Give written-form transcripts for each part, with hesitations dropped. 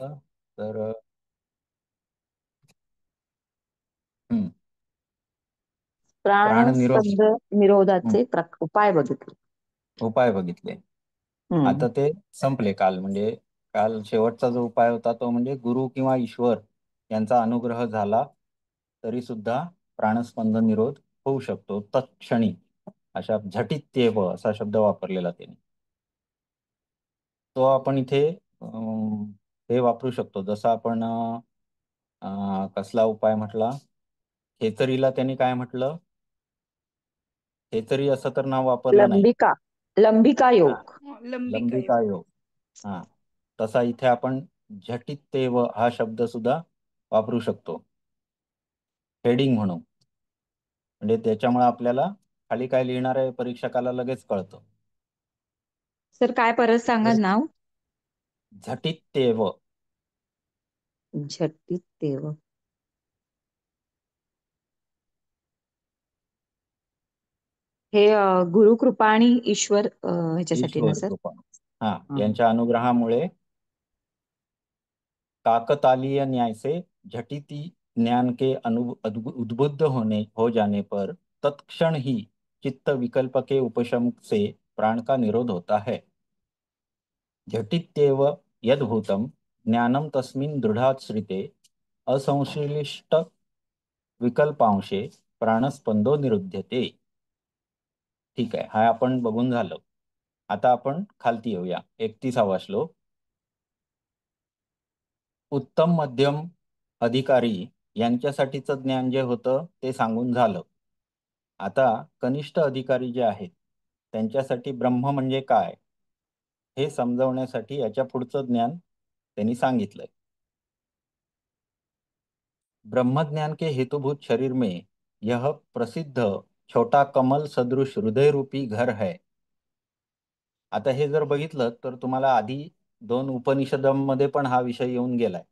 तर हं, प्राणनिरोध प्राणस्पंद निरोधाचे उपाय बघितले. उपाय बघितले. हम्म. आता ते संपले काल. म्हणजे काल शेवटचा जो उपाय होता तो म्हणजे गुरु किंवा ईश्वर यांचा अनुग्रह झाला तरी सुद्धा प्राणस्पंद निरोध होऊ शकतो तत्क्षणी. अशा झटित्येव असा शब्द वापरलेला त्याने. तो आपण इथे हे वापरू शकतो. जसं आपण कसला उपाय म्हटला? खेचरीला त्यांनी काय म्हटलं? खेचरी असं तर नाव वापरलं नाही. लंबिका लंबिका हा, योग. लंबिका लंबिका योग. योग. हा, तसा इथे आपण झटित्येव हा शब्द सुद्धा वापरू शकतो हेडिंग म्हणून. म्हणजे त्याच्यामुळे आपल्याला खाली काय लिहिणार आहे परीक्षकाला लगेच कळतं. सर काय परत सांगा नाव? झटित्येव. झटित देव. हे गुरुकृपा आणि ईश्वर ह्याच्यासाठी ना ईश्वर सर? कृपा. हा, हं. यांच्या अनुग्रहामुळे काकतालीय न्याय से झटिति ज्ञान के उद्बुद्ध होने हो जाने पर तत्क्षण ही चित्त विकल्प के उपशम से प्राण का निरोध होता है। झटित्येव यद्भूतम ज्ञानम तस्मिन् दृढ़ाश्रिते असंश्लिष्ट विकल्पांशे प्राणस्पंदो निरुध्यते। ठीक आहे, हा आपण बघून झालं. आता आपण खालती येऊया. 31वा श्लोक. उत्तम मध्यम अधिकारी यांच्यासाठीचं ज्ञान जे होतं ते सांगून झालं. आता कनिष्ठ अधिकारी जे आहेत त्यांच्यासाठी ब्रह्म म्हणजे काय हे समजवण्यासाठी याच्या पुढचं ज्ञान त्यांनी सांगितलंय. ब्रह्मज्ञान के हेतुभूत शरीर में यह प्रसिद्ध छोटा कमल सदृश हृदय रूपी घर है. आता हे जर बघितलं तर तुम्हाला आधी 2 उपनिषदांमध्ये पण हा विषय येऊन गेलाय,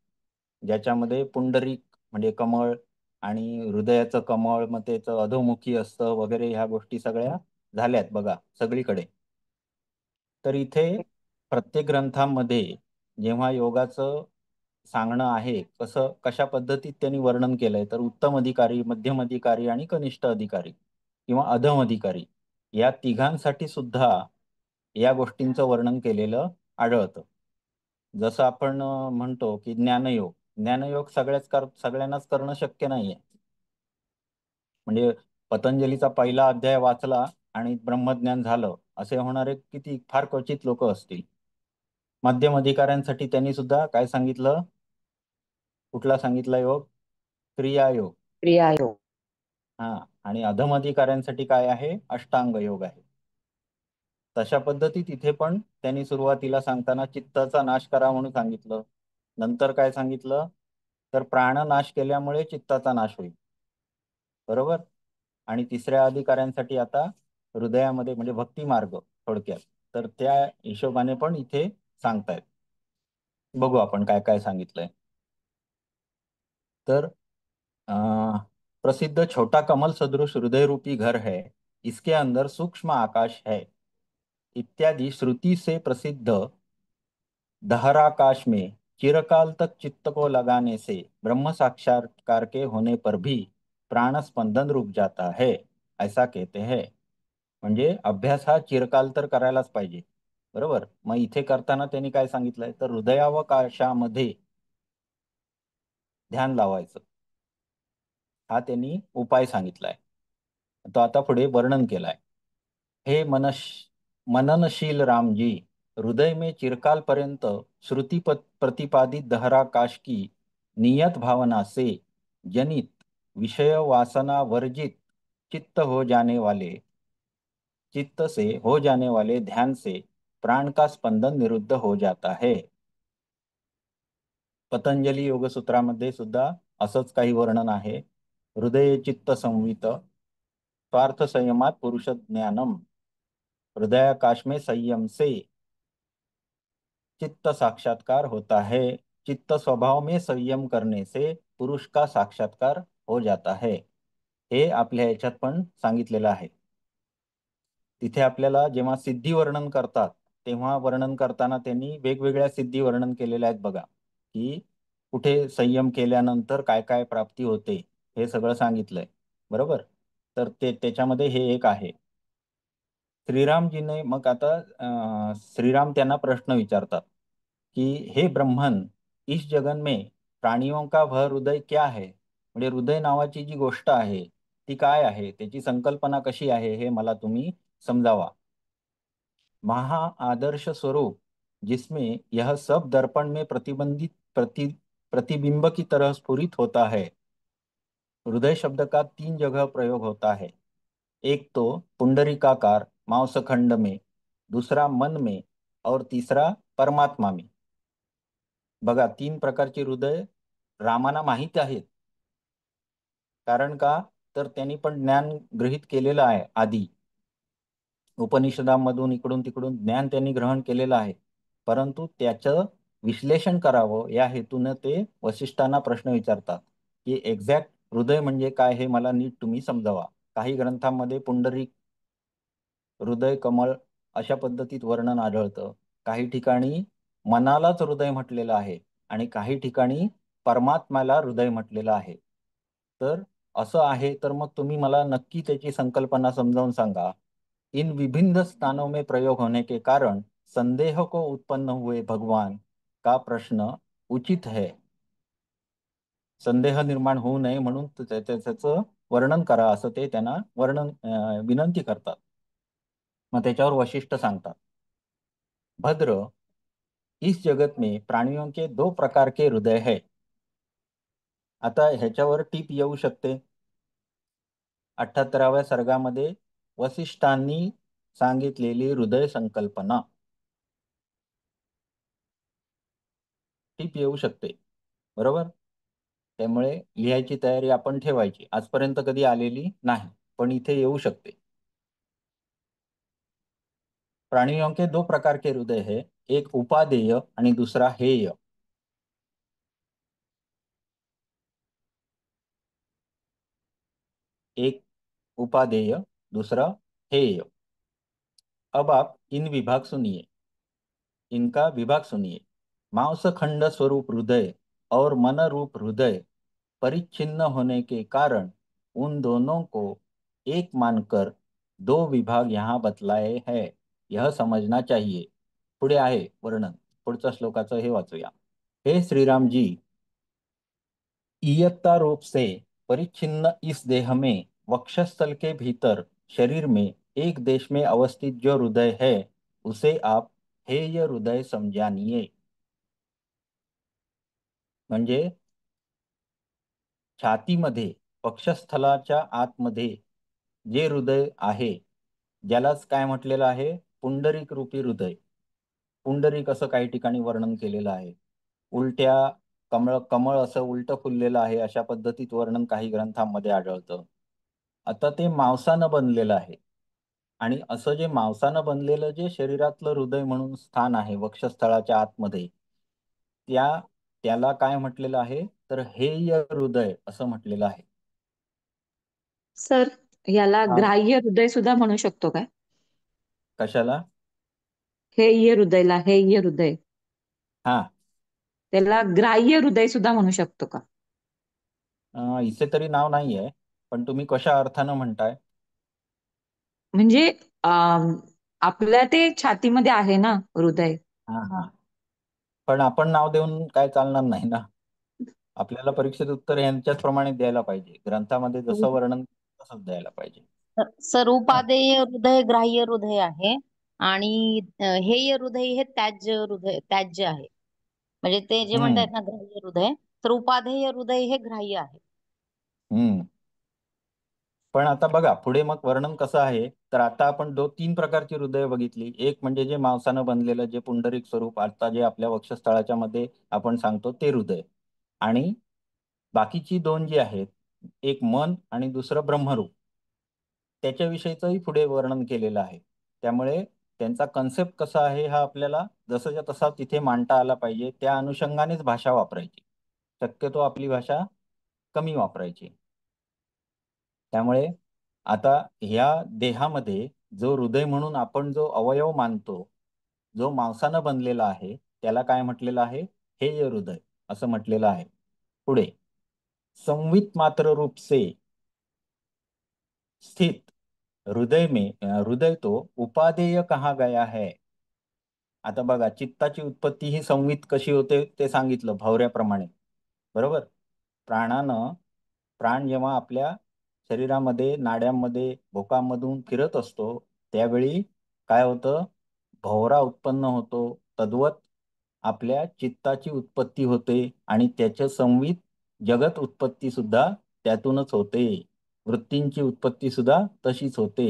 ज्याच्यामध्ये पुंडरीक म्हणजे कमळ आणि हृदयाचं कमळ मग त्याचं अधोमुखी असतं वगैरे ह्या गोष्टी सगळ्या झाल्यात बघा सगळीकडे. तर इथे प्रत्येक ग्रंथामध्ये जेव्हा योगाचं सांगणं आहे कसं कशा पद्धतीत त्यांनी वर्णन केलंय तर उत्तम अधिकारी, मध्यम अधिकारी आणि कनिष्ठ अधिकारी किंवा अधम अधिकारी या तिघांसाठी सुद्धा या गोष्टींचं वर्णन केलेलं आढळतं. जसं आपण म्हणतो की ज्ञानयोग. ज्ञानयोग सगळ्यांनाच करणं शक्य नाहीये. म्हणजे पतंजलीचा पहिला अध्याय वाचला आणि ब्रह्मज्ञान झालं असे होणारे किती फार क्वचित लोक असतील. मध्यम अधिकाऱ्यांसाठी त्यांनी सुद्धा काय सांगितलं? कुठला सांगितला योग? क्रिया योग. क्रिया योग. हा, आणि अधम अधिकाऱ्यांसाठी काय आहे? अष्टांग योग आहे. तशा पद्धतीत इथे पण त्यांनी सुरुवातीला सांगताना चित्ताचा नाश करा म्हणून सांगितलं. नंतर काय सांगितलं? तर प्राणनाश केल्यामुळे चित्ताचा नाश होईल. बरोबर. आणि तिसऱ्या अधिकाऱ्यांसाठी आता हृदयामध्ये म्हणजे भक्ती मार्ग थोडक्यात. तर त्या हिशोबाने पण इथे सांगतायत. बघू आपण काय काय सांगितलंय. तर प्रसिद्ध छोटा कमल सदृश हृदय रूपी घर है, इसके अंदर सूक्ष्म आकाश है इत्यादि श्रुति से प्रसिद्ध दहराकाश में चिरकाल तक चित्त को लगाने से ब्रह्म साक्षात्कार के होने पर भी प्राण स्पंदन रुक जाता है, ऐसा कहते हैं. म्हणजे अभ्यास हा चिरकाल तर करायलाच पाहिजे. बरोबर. मग इथे करताना त्यांनी काय सांगितलंय तर हृदयावकाशामध्ये ध्यान लावायचं हा त्यांनी उपाय सांगितलाय. तो आता पुढे वर्णन केलाय. हे मननशील रामजी, हृदय में चिरकाल पर्यंत श्रुति प्रतिपादित दहराकाश की नियत भावना से जनित विषय वासना वर्जित चित्त से हो जाने वाले ध्यान से प्राण का स्पंदन निरुद्ध हो जाता है. पतंजली योगसूत्रामध्ये सुद्धा असंच काही वर्णन आहे. हृदय चित्त संवित स्वार्थ संयमात पुरुष ज्ञानम, हृदयाकाश में संयम से चित्त साक्षात्कार होता है, चित्त स्वभाव में संयम करने से पुरुष का साक्षात्कार हो जाता है. हे आपल्या ह्याच्यात पण सांगितलेलं आहे. तिथे आपल्याला जेव्हा सिद्धी वर्णन करतात तेव्हा वर्णन करताना त्यांनी वेगवेगळ्या सिद्धी वर्णन केलेल्या आहेत बघा. की कुठे संयम केल्यानंतर काय काय प्राप्ती होते हे सगळं सांगितलंय. बरोबर. तर त्याच्यामध्ये हे एक आहे. श्रीरामजीने मग आता श्रीराम त्यांना प्रश्न विचारतात कि हे ब्रह्मन, इस जगन में प्राणियों का वह हृदय क्या है, म्हणजे हृदय नावाची जी गोष्ट आहे ती काय आहे, त्याची संकल्पना कशी आहे, हे मला तुम्ही समजावा. महा आदर्श स्वरूप जिसमें यह सब दर्पण में प्रतिबंधित प्रतिबिंब की तरह स्फुरित होता है। हृदय शब्द का 3 जगह प्रयोग होता है। एक तो पुंडरीकाकार मांसखंड में, दूसरा मन में, और तीसरा परमात्मा में. बघा, 3 प्रकारचे हृदय रामाना माहित आहेत. कारण का, तर त्यांनी पण ज्ञान ग्रहित केलेलं आहे आधी. उपनिषदांमधून इकडून तिकडून ज्ञान त्यांनी ग्रहण केलेलं आहे. परंतु त्याचं विश्लेषण करावं या हेतून ते वसिष्ठांना प्रश्न विचारतात की एक्झॅक्ट हृदय म्हणजे काय हे मला नीट तुम्ही समजावा. काही ग्रंथांमध्ये पुंडरीक, हृदय, कमळ अशा पद्धतीत वर्णन आढळतं. काही ठिकाणी मनालाच हृदय म्हटलेलं आहे आणि काही ठिकाणी परमात्म्याला हृदय म्हटलेलं आहे. तर असं आहे तर मग तुम्ही मला नक्की त्याची संकल्पना समजावून सांगा. इन विभिन्न स्थानों में प्रयोग होने के कारण संदेह को उत्पन्न हुए भगवान का प्रश्न उचित है. संदेह निर्माण होऊ नये म्हणून त्याचं वर्णन करा असं ते त्यांना विनंती करतात. मग त्याच्यावर वशिष्ठ सांगतात, भद्र, इस जगत में प्राणियों के 2 प्रकार के हृदय है. आता ह्याच्यावर टीप येऊ शकते. 78व्या सर्गामध्ये वसिष्ठांनी सांगितलेली हृदय संकल्पना टीप येऊ शकते. बरोबर. त्यामुळे लिहायची तयारी आपण ठेवायची. आजपर्यंत कधी आलेली नाही, पण इथे येऊ शकते. प्राणियों के 2 प्रकार के हृदय है, एक उपादेय आणि दूसरा हेय. एक उपादेय, दूसरा हेय. अब आप इनका विभाग सुनिए. मांस खंड स्वरूप हृदय और मन रूप हृदय परिच्छिन्न होने के कारण उन दोनों को एक मानकर 2 विभाग यहाँ बतलाए हैं, यह समझना चाहिए. पुढे आहे वर्णन. पुढच्या श्लोकाचं हे वाचूया. हे श्रीराम जी, इयत्ता रूप से परिच्छिन्न इस देह में वक्षस्थल के भीतर शरीर में एक देश में अवस्थित जो हृदय है उसे आप हेय हृदय समजानिए. म्हणजे छातीमध्ये वक्षस्थलाच्या आतमध्ये जे हृदय आहे, ज्यालाच काय म्हटलेलं आहे, पुंडरीक रूपी हृदय. पुंडरीक असं काही ठिकाणी वर्णन केलेलं आहे. उलट्या कमळ कमळ असं उलट फुललेलं आहे अशा पद्धतीत वर्णन काही ग्रंथांमध्ये आढळतं. आता ते मांसानं बनलेलं आहे आणि असं जे मांसानं बनलेलं जे शरीरातलं हृदय म्हणून स्थान आहे वक्षस्थळाच्या आतमध्ये, त्याला काय म्हटलेलं आहे, तर हेय हृदय असं म्हटलेलं आहे. सर, याला हा. ग्राह्य हृदय सुद्धा म्हणू शकतो काय? कशाला? हेय हृदयला हेय हृदय, हा. त्याला ग्राह्य हृदय सुद्धा म्हणू शकतो का? इथे तरी नाव नाहीये, पण तुम्ही कशा अर्थानं म्हणताय? म्हणजे आपल्या ते छातीमध्ये आहे ना हृदय. हा हा. पण आपण नाव देऊन काय चालणार नाही ना. आपल्याला परीक्षेत उत्तर यांच्याच प्रमाणे द्यायला पाहिजे. ग्रंथामध्ये जसं वर्णन तसंच द्यायला पाहिजे. हा. स्वरूपादेय हृदय ग्राह्य हृदय आहे आणि हेय हृदय हे त्याज्य आहे. म्हणजे ते जे हम्म. म्हणतात ना ग्राह्य हृदय, तर उपादेय हृदय हे ग्राह्य आहे. हम्म. पण आता बघा पुढे मग वर्णन कसं आहे, तर आता आपण 3 प्रकारची हृदय बघितली. एक म्हणजे जे मांसानं बनलेलं जे पुंडरीक स्वरूप, आता जे आपल्या वक्षस्थळाच्या मध्ये आपण सांगतो ते हृदय, आणि बाकीची 2 जी आहेत, एक मन आणि दुसरं ब्रह्मरूप, त्याच्याविषयीचंही पुढे वर्णन केलेलं आहे. त्यामुळे त्यांचा कन्सेप्ट कसा आहे हा आपल्याला जसाच्या तसा तिथे मांडता आला पाहिजे. त्या अनुषंगानेच भाषा वापरायची. शक्यतो आपली भाषा कमी वापरायची. त्यामुळे आता ह्या देहामध्ये जो हृदय म्हणून आपण जो अवयव मानतो, जो मांसानं बनलेला आहे, त्याला काय म्हटलेलं आहे, हेय हृदय. असं म्हटलेलं आहे. पुढे, संवित मात्र रूप से स्थित हृदय तो उपादेय कहा गया है. आता बघा, चित्ताची उत्पत्ती ही संवित कशी होते ते सांगितलं भवऱ्याप्रमाणे. बरोबर. प्राण जेव्हा आपल्या शरीरामध्ये नाड्यांमध्ये भोकामधून फिरत असतो त्यावेळी काय होतं, भवरा उत्पन्न होतो. तद्वत आपल्या चित्ताची उत्पत्ती होते आणि त्याच्या संवित जगत उत्पत्ती सुद्धा त्यातूनच होते. वृत्तींची उत्पत्ती सुद्धा तशीच होते.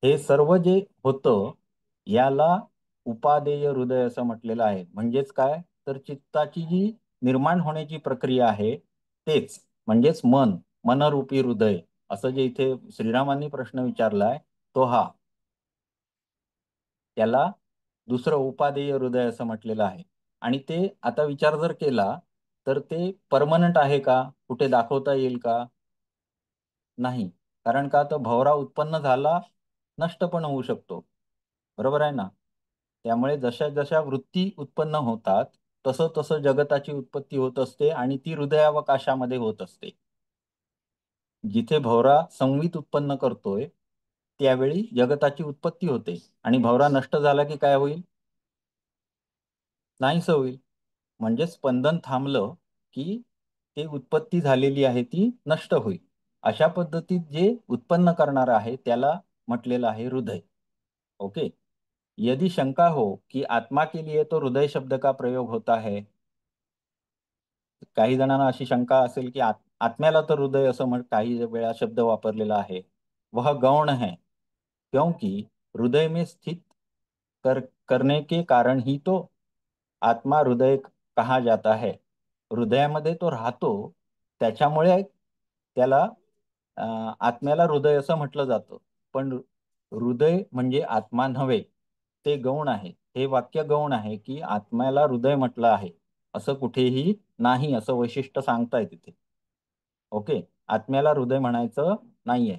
हे सर्व जे होतं याला उपादेय हृदय असं म्हटलेलं आहे. म्हणजेच काय, तर चित्ताची जी निर्माण होण्याची प्रक्रिया आहे तेच, म्हणजेच मनरूपी हृदय, असं जे इथे श्रीरामांनी प्रश्न विचारलाय तो हा, त्याला दुसरं उपादेय हृदय असं म्हटलेलं आहे. आणि ते आता विचार जर केला तर ते परमनंट आहे का, कुठे दाखवता येईल का? नाही. कारण का, तर भवरा उत्पन्न झाला नष्ट पण होऊ शकतो. बरोबर आहे ना. त्यामुळे जशा जशा वृत्ती उत्पन्न होतात तसं तसं जगताची उत्पत्ती होत असते आणि ती हृदयावकाशामध्ये होत असते. जिथे भवरा संवित उत्पन्न करतोय त्यावेळी जगताची उत्पत्ती होते आणि भवरा नष्ट झाला की काय होईल, नाहीसं होईल. म्हणजे स्पंदन थांबलं की ते उत्पत्ती झालेली आहे ती नष्ट होईल. अशा पद्धतीत जे उत्पन्न करणार आहे त्याला म्हटलेलं आहे हृदय. ओके. यदि शंका हो कि आत्मा के लिए तो हृदय शब्द का प्रयोग होता है, काही जणांना अशी शंका असेल की आत्म्याला तर हृदय असं काही वेळा शब्द वापरलेला आहे, वह गौण है क्योंकि हृदय में स्थित करने के कारण ही तो आत्मा हृदय कहा जाता है. हृदयामध्ये तो राहतो त्याच्यामुळे त्याला आत्म्याला हृदय असं म्हटलं जातं. पण हृदय म्हणजे आत्मा नव्हे, ते गौण आहे. हे वाक्य गौण आहे की आत्म्याला हृदय म्हटलं आहे असं कुठेही नाही, असं वैशिष्ट्य सांगताय तिथे. ओके. आत्म्याला हृदय म्हणायचं नाहीये.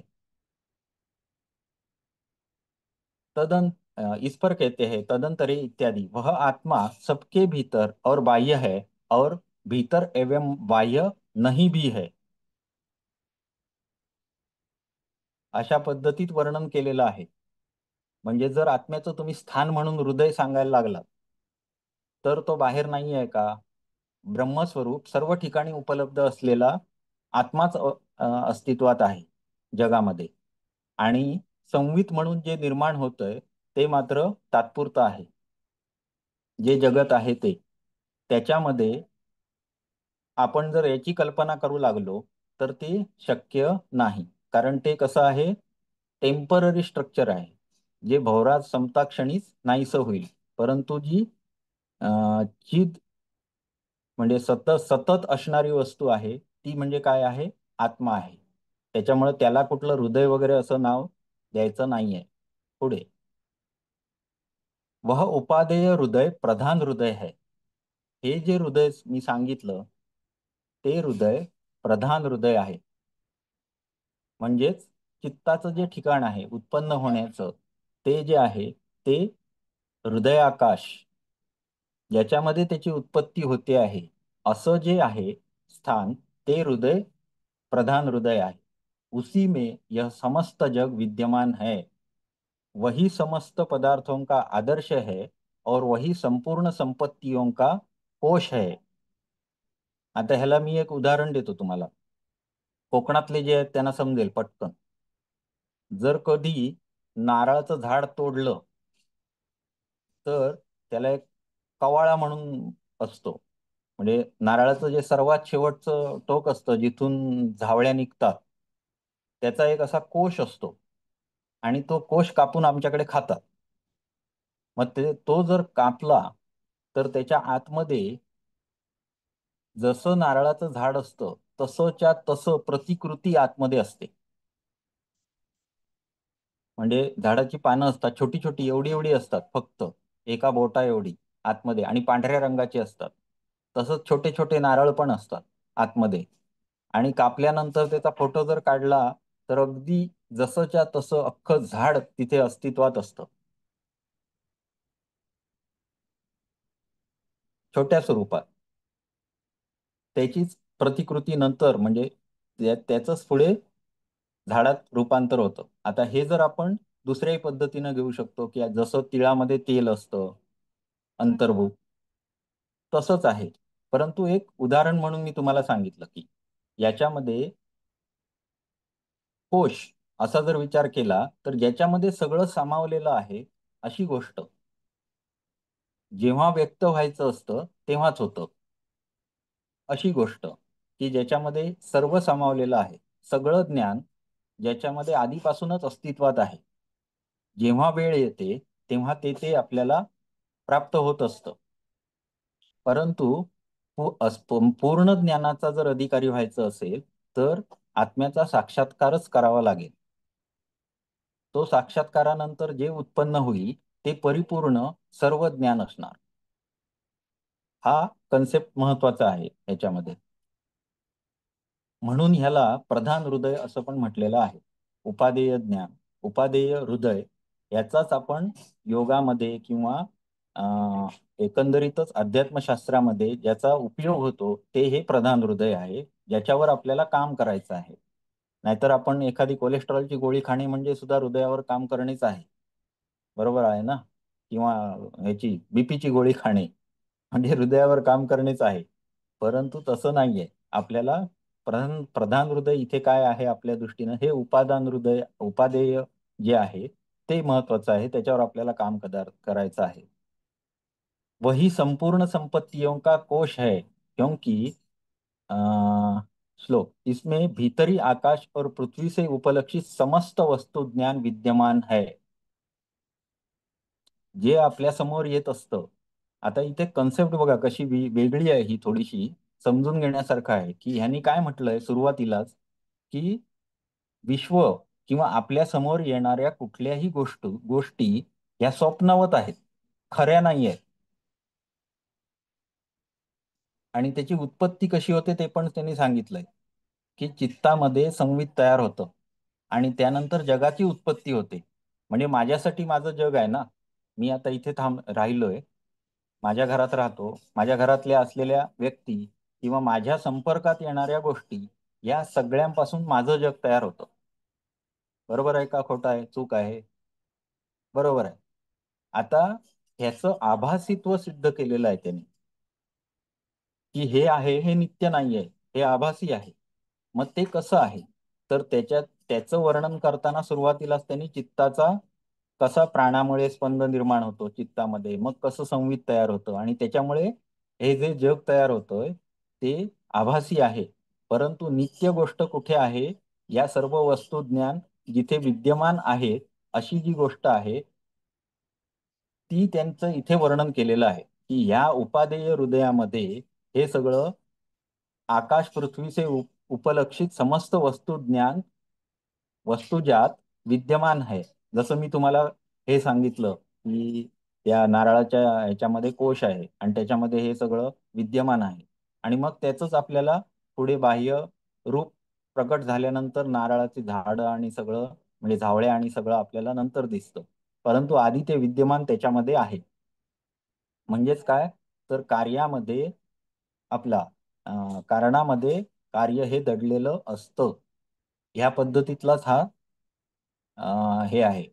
इस पर कहते हैं तदंतरे इत्यादि, वह आत्मा सबके भीतर और बाह्य है और भीतर एवं बाह्य नहीं भी है. अशा पद्धतीत वर्णन केलेलं आहे. म्हणजे जर आत्म्याचं तुम्ही स्थान म्हणून हृदय सांगायला लागलात तर तो बाहेर नाही आहे का, ब्रह्मस्वरूप सर्व ठिकाणी उपलब्ध असलेला आत्माच अस्तित्वात आहे जगामध्ये. आणि संवित म्हणून जे निर्माण होतंय ते मात्र तात्पुरतं आहे. जे जगत आहे ते, त्याच्यामध्ये आपण जर याची कल्पना करू लागलो तर ते शक्य नाही. कारण ते कसं आहे, टेम्पररी स्ट्रक्चर आहे, जे भवरा संपता क्षणीच नाहीसं होईल. परंतु जी चिद म्हणजे सतत सतत असणारी वस्तू आहे ती म्हणजे काय आहे, आत्मा आहे. त्याच्यामुळे त्याला कुठलं हृदय वगैरे असं नाव द्यायचं नाहीये. पुढे, वह उपादेय हृदय प्रधान हृदय है. हे जे हृदय मी सांगितलं ते हृदय प्रधान हृदय आहे. म्हणजेच चित्ताचं जे ठिकाण आहे उत्पन्न होण्याचं ते जे आहे ते हृदयाकाश, ज्याच्यामध्ये त्याची उत्पत्ती होते आहे असं जे आहे स्थान, ते हृदय प्रधान हृदय आहे. उसी में यह समस्त जग विद्यमान है. वही समस्त पदार्थों का आदर्श है और वही संपूर्ण संपत्तियों का कोश है. आता ह्याला मी एक उदाहरण देतो तुम्हाला, कोकणातले जे आहेत त्यांना समजेल पटकन. जर कधी नारळाचं झाड तोडलं तर त्याला एक कवाळा म्हणून असतो. म्हणजे नारळाचं जे सर्वात शेवटचं टोक असतं जिथून झावळ्या निघतात त्याचा एक असा कोश असतो आणि तो कोश कापून आमच्याकडे खातात. मग तो जर कापला तर त्याच्या आतमध्ये जसं नारळाचं झाड असतं तसंच्या तसं प्रतिकृती आतमध्ये असते. म्हणजे झाडाची पानं असतात छोटी छोटी, एवढी एवढी असतात, फक्त एका बोटा एवढी आतमध्ये, आणि पांढऱ्या रंगाची असतात. तसंच छोटे छोटे नारळ पण असतात आतमध्ये. आणि कापल्यानंतर त्याचा फोटो जर काढला तर अगदी जसंच्या तसं अख्खं झाड तिथे अस्तित्वात असतं, छोट्या स्वरूपात. त्याचीच प्रतिकृती नंतर म्हणजे त्याचंच पुढे झाडात रूपांतर होतं. आता हे जर आपण दुसऱ्याही पद्धतीनं घेऊ शकतो की जसं तिळामध्ये तेल असतं अंतर्भूत, तसंच आहे. परंतु एक उदाहरण म्हणून मी तुम्हाला सांगितलं की याच्यामध्ये कोश असा जर विचार केला तर ज्याच्यामध्ये सगळं सामावलेलं आहे अशी गोष्ट जेव्हा व्यक्त व्हायचं असतं तेव्हाच होतं. अशी गोष्ट की ज्याच्यामध्ये सर्व सामावलेलं आहे, सगळं ज्ञान ज्याच्यामध्ये आधीपासूनच अस्तित्वात आहे. जेव्हा वेळ येते तेव्हा ते आपल्याला प्राप्त होत असतं. परंतु पूर्ण ज्ञानाचा जर अधिकारी व्हायचं असेल तर आत्म्याचा साक्षात्कारच करावा लागेल. तो साक्षात्कारानंतर जे उत्पन्न होईल ते परिपूर्ण सर्व ज्ञान असणार. हा कन्सेप्ट महत्वाचा आहे याच्यामध्ये. म्हणून ह्याला प्रधान हृदय असं पण म्हटलेलं आहे. उपादेय ज्ञान, उपादेय हृदय याचाच आपण योगामध्ये किंवा एकंदरीतच अध्यात्मशास्त्रामध्ये ज्याचा उपयोग होतो ते हे प्रधान हृदय आहे, ज्याच्यावर आपल्याला काम करायचं आहे. नाहीतर आपण एखादी कोलेस्ट्रॉलची गोळी खाणे म्हणजे सुद्धा हृदयावर काम करणेच आहे. बरोबर आहे ना? किंवा ह्याची बीपीची गोळी खाणे म्हणजे हृदयावर काम करणेच आहे. परंतु तसं नाहीये. आपल्याला प्रधान हृदय इथे काय आहे आपल्या दृष्टीनं, हे उपादान हृदय उपादेय जे आहे ते महत्वाचं आहे. त्याच्यावर आपल्याला काम करायचं आहे. वही संपूर्ण संपत्तियों का कोश है क्योंकि अ, श्लोक इसमें भीतरी आकाश और पृथ्वी से उपलक्षित समस्त वस्तु ज्ञान विद्यमान है. जे आपल्या समोर येत असतं. आता इथे कन्सेप्ट बघा कशी वेगळी आहे, ही थोडीशी समजून घेण्यासारखं आहे की ह्यांनी काय म्हटलंय सुरुवातीलाच की विश्व किंवा आपल्या समोर येणाऱ्या कुठल्याही गोष्टी या स्वप्नवत आहेत, खऱ्या नाही आहेत. आणि त्याची उत्पत्ती कशी होते ते पण त्यांनी सांगितलंय की चित्तामध्ये संवित तयार होतं आणि त्यानंतर जगाची उत्पत्ती होते. म्हणजे माझ्यासाठी माझं जग आहे ना. मी आता इथे राहिलोय, माझ्या घरात राहतो, माझ्या घरातल्या असलेल्या व्यक्ती किंवा माझ्या संपर्कात येणाऱ्या गोष्टी या सगळ्यांपासून माझं जग तयार होतं. बरोबर आहे का खोटं आहे, चूक आहे? बरोबर आहे. आता ह्याचं आभासित्व सिद्ध केलेलं आहे त्यांनी की हे आहे हे नित्य नाही आहे, हे आभासी आहे. मग ते कसं आहे तर त्याचं वर्णन करताना सुरुवातीलाच त्यांनी चित्ताचा कसा प्राणामुळे स्पंद निर्माण होतो चित्तामध्ये, मग कसं संवित तयार होतं आणि त्याच्यामुळे हे जे जग तयार होतंय ते आभासी आहे. परंतु नित्य गोष्ट कुठे आहे, या सर्व वस्तू ज्ञान जिथे विद्यमान आहे अशी जी गोष्ट आहे ती त्यांचं इथे वर्णन केलेलं आहे की ह्या उपादेय हृदयामध्ये हे सगळं आकाश पृथ्वी से उपलक्षित समस्त वस्तु ज्ञान वस्तुजात विद्यमान आहे. जसं मी तुम्हाला हे सांगितलं की त्या नारळाच्या ह्याच्यामध्ये कोश आहे आणि त्याच्यामध्ये हे सगळं विद्यमान आहे आणि मग त्याचंच आपल्याला पुढे बाह्य रूप प्रकट झाल्यानंतर नारळाची झाडं आणि सगळं म्हणजे झावळ्या आणि सगळं आपल्याला नंतर दिसतं. परंतु आधी ते विद्यमान त्याच्यामध्ये आहे. म्हणजेच काय तर कार्यामध्ये आपला कारणामध्ये कार्य हे दडलेलं असतं. ह्या पद्धतीतलाच हा हे आहे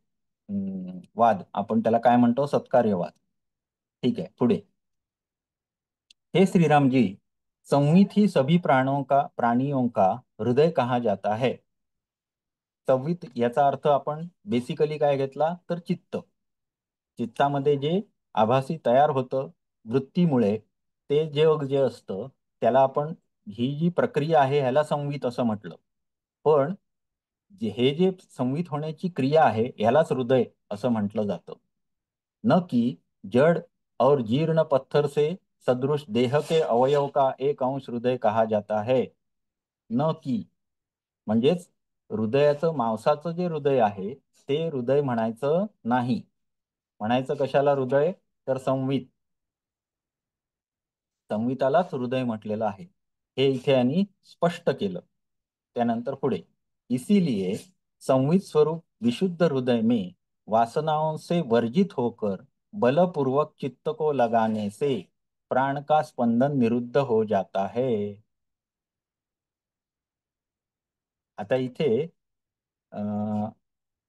वाद, आपण त्याला काय म्हणतो, सत्कार्यवाद. ठीक आहे, पुढे. हे श्री राम जी, संवित ही सभी प्राणियों का हृदय कहा जाता है. संवित याचा अर्थ आपण बेसिकली काय घेतला तर चित्त. चित्तामध्ये जे आभासी तयार होतं वृत्तीमुळे, ते जग जे असतं त्याला आपण, ही जी प्रक्रिया आहे ह्याला संवित असं म्हटलं. पण हे जे संवित होण्याची क्रिया आहे यालाच हृदय असं म्हटलं जातं. न कि जड़ और जीर्ण पत्थर से सदृश देह के अवयव का एक अंश हृदय कहा जाता है. न की म्हणजेच हृदयाचं मांसाचं जे हृदय आहे ते हृदय म्हणायचं नाही. म्हणायचं कशाला हृदय तर संवित, संवितालाच हृदय म्हटलेलं आहे. हे इथे यांनी स्पष्ट केलं. त्यानंतर पुढे, इसीलिए संवित स्वरूप विशुद्ध हृदय में वासनाओं से वर्जित होकर बलपूर्वक चित्त को लगाने से प्राण का स्पंदन निरुद्ध हो जाता है. आता इथे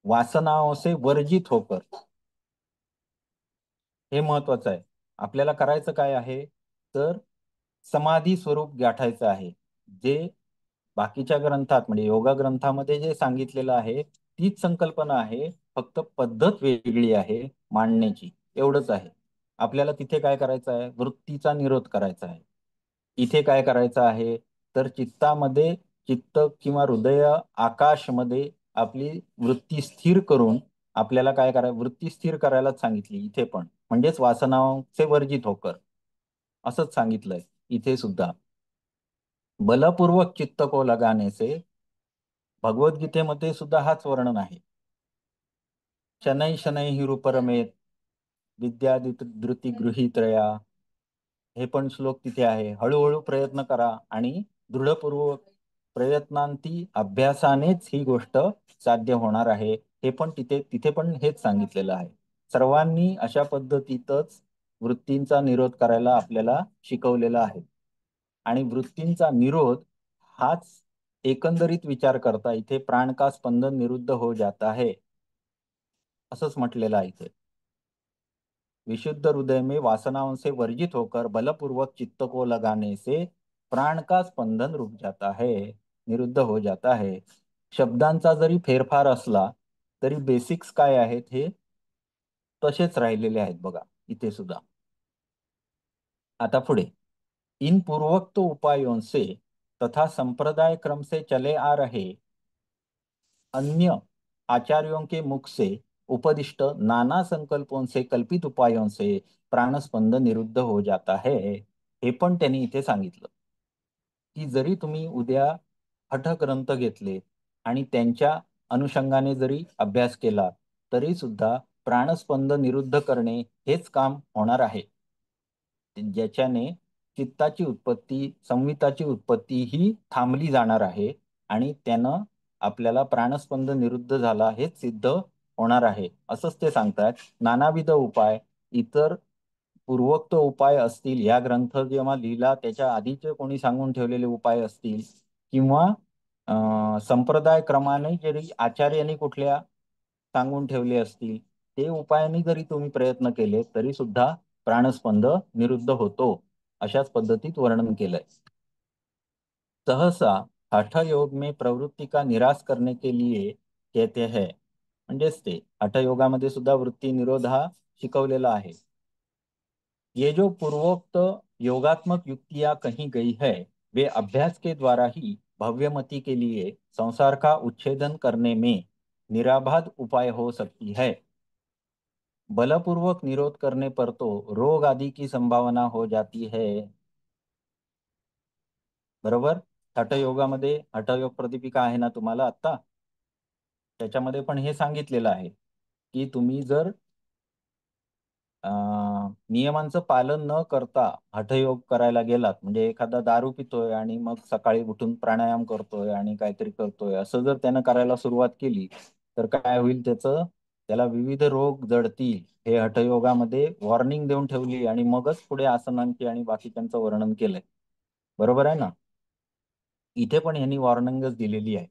वासनाओं से वर्जित होकर, हे महत्वाचं आहे. आपल्याला करायचं काय आहे, तर समाधी स्वरूप गाठायचं आहे. जे बाकीच्या ग्रंथात म्हणजे योगा ग्रंथामध्ये जे सांगितलेलं आहे तीच संकल्पना आहे, फक्त पद्धत वेगळी आहे मांडण्याची, एवढंच आहे. आपल्याला तिथे काय करायचं आहे, वृत्तीचा निरोध करायचा आहे. इथे काय करायचं आहे, तर चित्तामध्ये, चित्त किंवा हृदय आकाशमध्ये आपली वृत्ती स्थिर करून आपल्याला काय करायचं, वृत्ती स्थिर करायलाच सांगितली इथे पण, म्हणजेच वासनाचे वर्जित होकर असंच सांगितलंय इथे सुद्धा. बलपूर्वक चित्त को लगाने से, भगवद्गीतेमध्ये सुद्धा हाच वर्णन आहे. शनै शनै हि रूपरमेत विद्या धृती गृहीत्रया, हे पण श्लोक तिथे आहे. हळूहळू प्रयत्न करा आणि दृढपूर्वक प्रयत्नांती अभ्यासानेच ही गोष्ट साध्य होणार आहे. हे पण तिथे पण हेच सांगितलेलं आहे. सर्वांनी अशा पद्धतीतच वृत्तींचा निरोध करायला आपल्याला शिकवलेला आहे. आणि वृत्तींचा निरोध हाच एकंदरीत विचार करता इथे प्राण का स्पंदन निरुद्ध हो जाता है असंच म्हटलेलं आहे इथे. विशुद्ध हृदय में वासनाओं से वर्जित होकर बलपूर्वक चित्त को लगाने से प्राण का स्पंदन रुक जाता है, निरुद्ध हो जाता है. शब्दांचा जरी फेरफार असला तरी बेसिक्स काय आहेत हे तसेच राहिलेले आहेत बघा इथे सुद्धा. आता पुढे, इन पूर्वोक्त उपायों से तथा संप्रदाय क्रम से चले आ रहे अन्य आचार्यों के मुख से उपदिष्ट नाना संकल्पों से कल्पित उपायों से प्राणस्पंद निरुद्ध हो जाता है. हे पण त्यांनी इथे सांगितलं की जरी तुम्ही उद्या हठ ग्रंथ घेतले आणि त्यांच्या अनुषंगाने जरी अभ्यास केला तरी सुद्धा प्राणस्पंद निरुद्ध करणे हेच काम होणार आहे, ज्याच्याने चित्ताची उत्पत्ती, संविताची उत्पत्ती ही थांबली जाणार आहे आणि त्यानं आपल्याला प्राणस्पंद निरुद्ध झाला हेच सिद्ध होणार आहे असंच ते सांगतात. नानाविध उपाय, इतर पूर्वोक्त उपाय असतील, या ग्रंथ जेव्हा लिहिला त्याच्या आधीचे कोणी सांगून ठेवलेले उपाय असतील किंवा संप्रदाय क्रमाने जरी आचार्यांनी कुठल्या सांगून ठेवले असतील, ते उपायांनी जरी तुम्ही प्रयत्न केले तरी सुद्धा प्राणस्पंद निरुद्ध होतो, अशाच पद्धतीत वर्णन केलंय. सहसा हठ योग में प्रवृत्ति का निराश करने के लिए कहते हैं, म्हणजेच ते हठ योगामध्ये सुद्धा वृत्ती निरोध हा शिकवलेला आहे. ये जो पूर्वोक्त योगात्मक युक्तियां कही गई है वे अभ्यास के द्वारा ही भव्यमति के लिए संसार का उच्छेदन करने में निराबाध उपाय हो सकती है. बलपूर्वक निरोध करने पर तो रोग आदि की संभावना हो जाती है. बरोबर. हठयोगामध्ये, हठयोग प्रदीपिका आहे ना तुम्हाला आता, त्याच्यामध्ये पण हे सांगितलेलं आहे की तुम्ही जर नियमांचं पालन न करता हठयोग करायला गेलात, म्हणजे एखादा दारू पितोय आणि मग सकाळी उठून प्राणायाम करतोय आणि काहीतरी करतोय असं जर त्यानं करायला सुरुवात केली तर काय होईल, त्याला विविध रोग जडतील. हे हठयोगामध्ये वॉर्निंग देऊन ठेवली आणि मगच पुढे आसनांची आणि बाकीच्यांचं वर्णन केलंय. बरोबर आहे ना. इथे पण यांनी वॉर्निंगच दिलेली आहे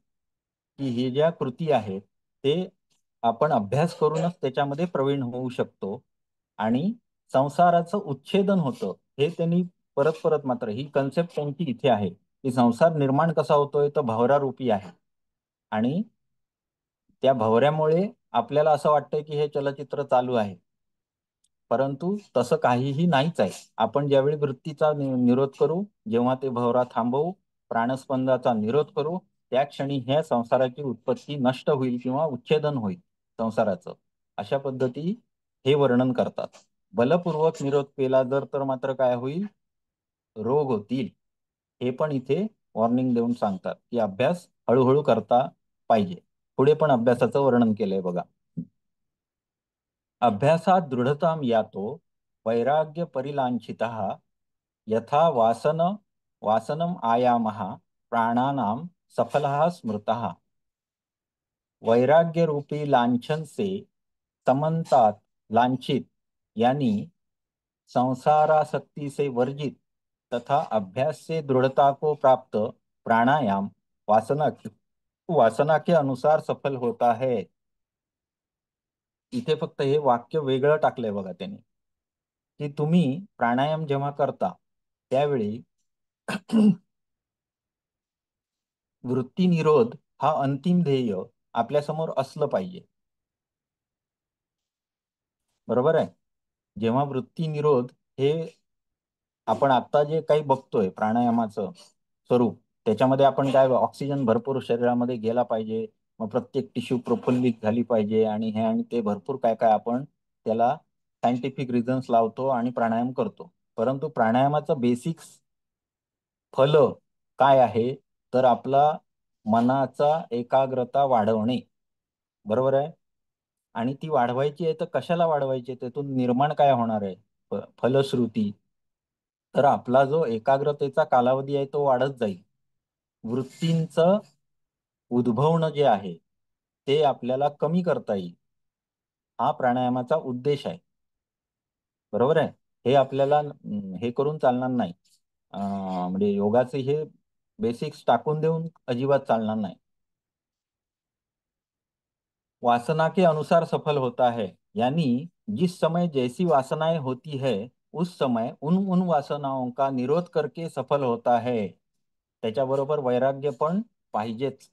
की हे ज्या कृती आहेत ते आपण अभ्यास करूनच त्याच्यामध्ये प्रवीण होऊ शकतो आणि संसाराचं उच्छेदन होतं. हे त्यांनी परत परत, मात्र ही कन्सेप्ट त्यांची इथे आहे की संसार निर्माण कसा होतोय, तर भवरा रूपी आहे आणि त्या भवऱ्यामुळे आपल्याला असं वाटतंय की हे चलचित्र चालू आहे, परंतु तसं काहीही नाहीच आहे. आपण ज्यावेळी वृत्तीचा निरोध करू, जेव्हा ते भवरा थांबवू, प्राणस्पंदाचा निरोध करू, त्या क्षणी ह्या संसाराची उत्पत्ती नष्ट होईल किंवा उच्छेदन होईल संसाराचं. अशा पद्धती हे वर्णन करतात. बलपूर्वक निरोध केला जर तर मात्र काय होईल, रोग होतील. हे पण इथे वॉर्निंग देऊन सांगतात की अभ्यास हळूहळू करता पाहिजे. पुढे पण अभ्यासाचं वर्णन केलंय बघा. अभ्यासात दृढतां यातो वैराग्य परिलांछितः यथा वासनम आयामः प्राणानां सफलः स्मृतः. वैराग्य रूपी लांछन से समन्तात लांछित यानी संसारासक्ति से वर्जित तथा अभ्यास से दृढ़ता को प्राप्त प्राणायाम वासना वासना के अनुसार सफल होता है. इथे फक्त हे वाक्य वेगळं टाकलंय बघा त्यांनी, की तुम्ही प्राणायाम जेव्हा करता त्यावेळी वृत्ती निरोध हा अंतिम ध्येय आपल्यासमोर असलं पाहिजे. बरोबर आहे. जेव्हा वृत्ती निरोध हे आपण आता जे काही बघतोय प्राणायामाचं स्वरूप, त्याच्यामध्ये आपण काय ऑक्सिजन भरपूर शरीरामध्ये गेला पाहिजे, मग प्रत्येक टिश्यू प्रफुल्लित झाली पाहिजे आणि हे आणि ते भरपूर काय काय आपण त्याला सायंटिफिक रिझन्स लावतो आणि प्राणायाम करतो. परंतु प्राणायामाचं बेसिक्स फल काय आहे, तर आपला मनाचा एकाग्रता वाढवणे. बरोबर आहे. आणि ती वाढवायची आहे तर कशाला वाढवायची आहे, त्यातून निर्माण काय होणार आहे, फलश्रुती. तर आपला जो एकाग्रतेचा कालावधी आहे तो वाढत जाईल. वृत्तींचं उद्भवणं जे आहे ते आपल्याला कमी करता येईल. हा प्राणायामाचा उद्देश आहे. बरोबर आहे. हे आपल्याला हे करून चालणार नाही. म्हणजे योगाचे हे बेसिक्स टाकून देऊन अजिबात चालणार नाही. वासना के अनुसार सफल होता है, यानी जिस समय जैसी वासनाएं होती है उस समय उन उन वासनाओं का निरोध करके सफल होता है. त्याच्याबरोबर वैराग्य पण पाहिजेच.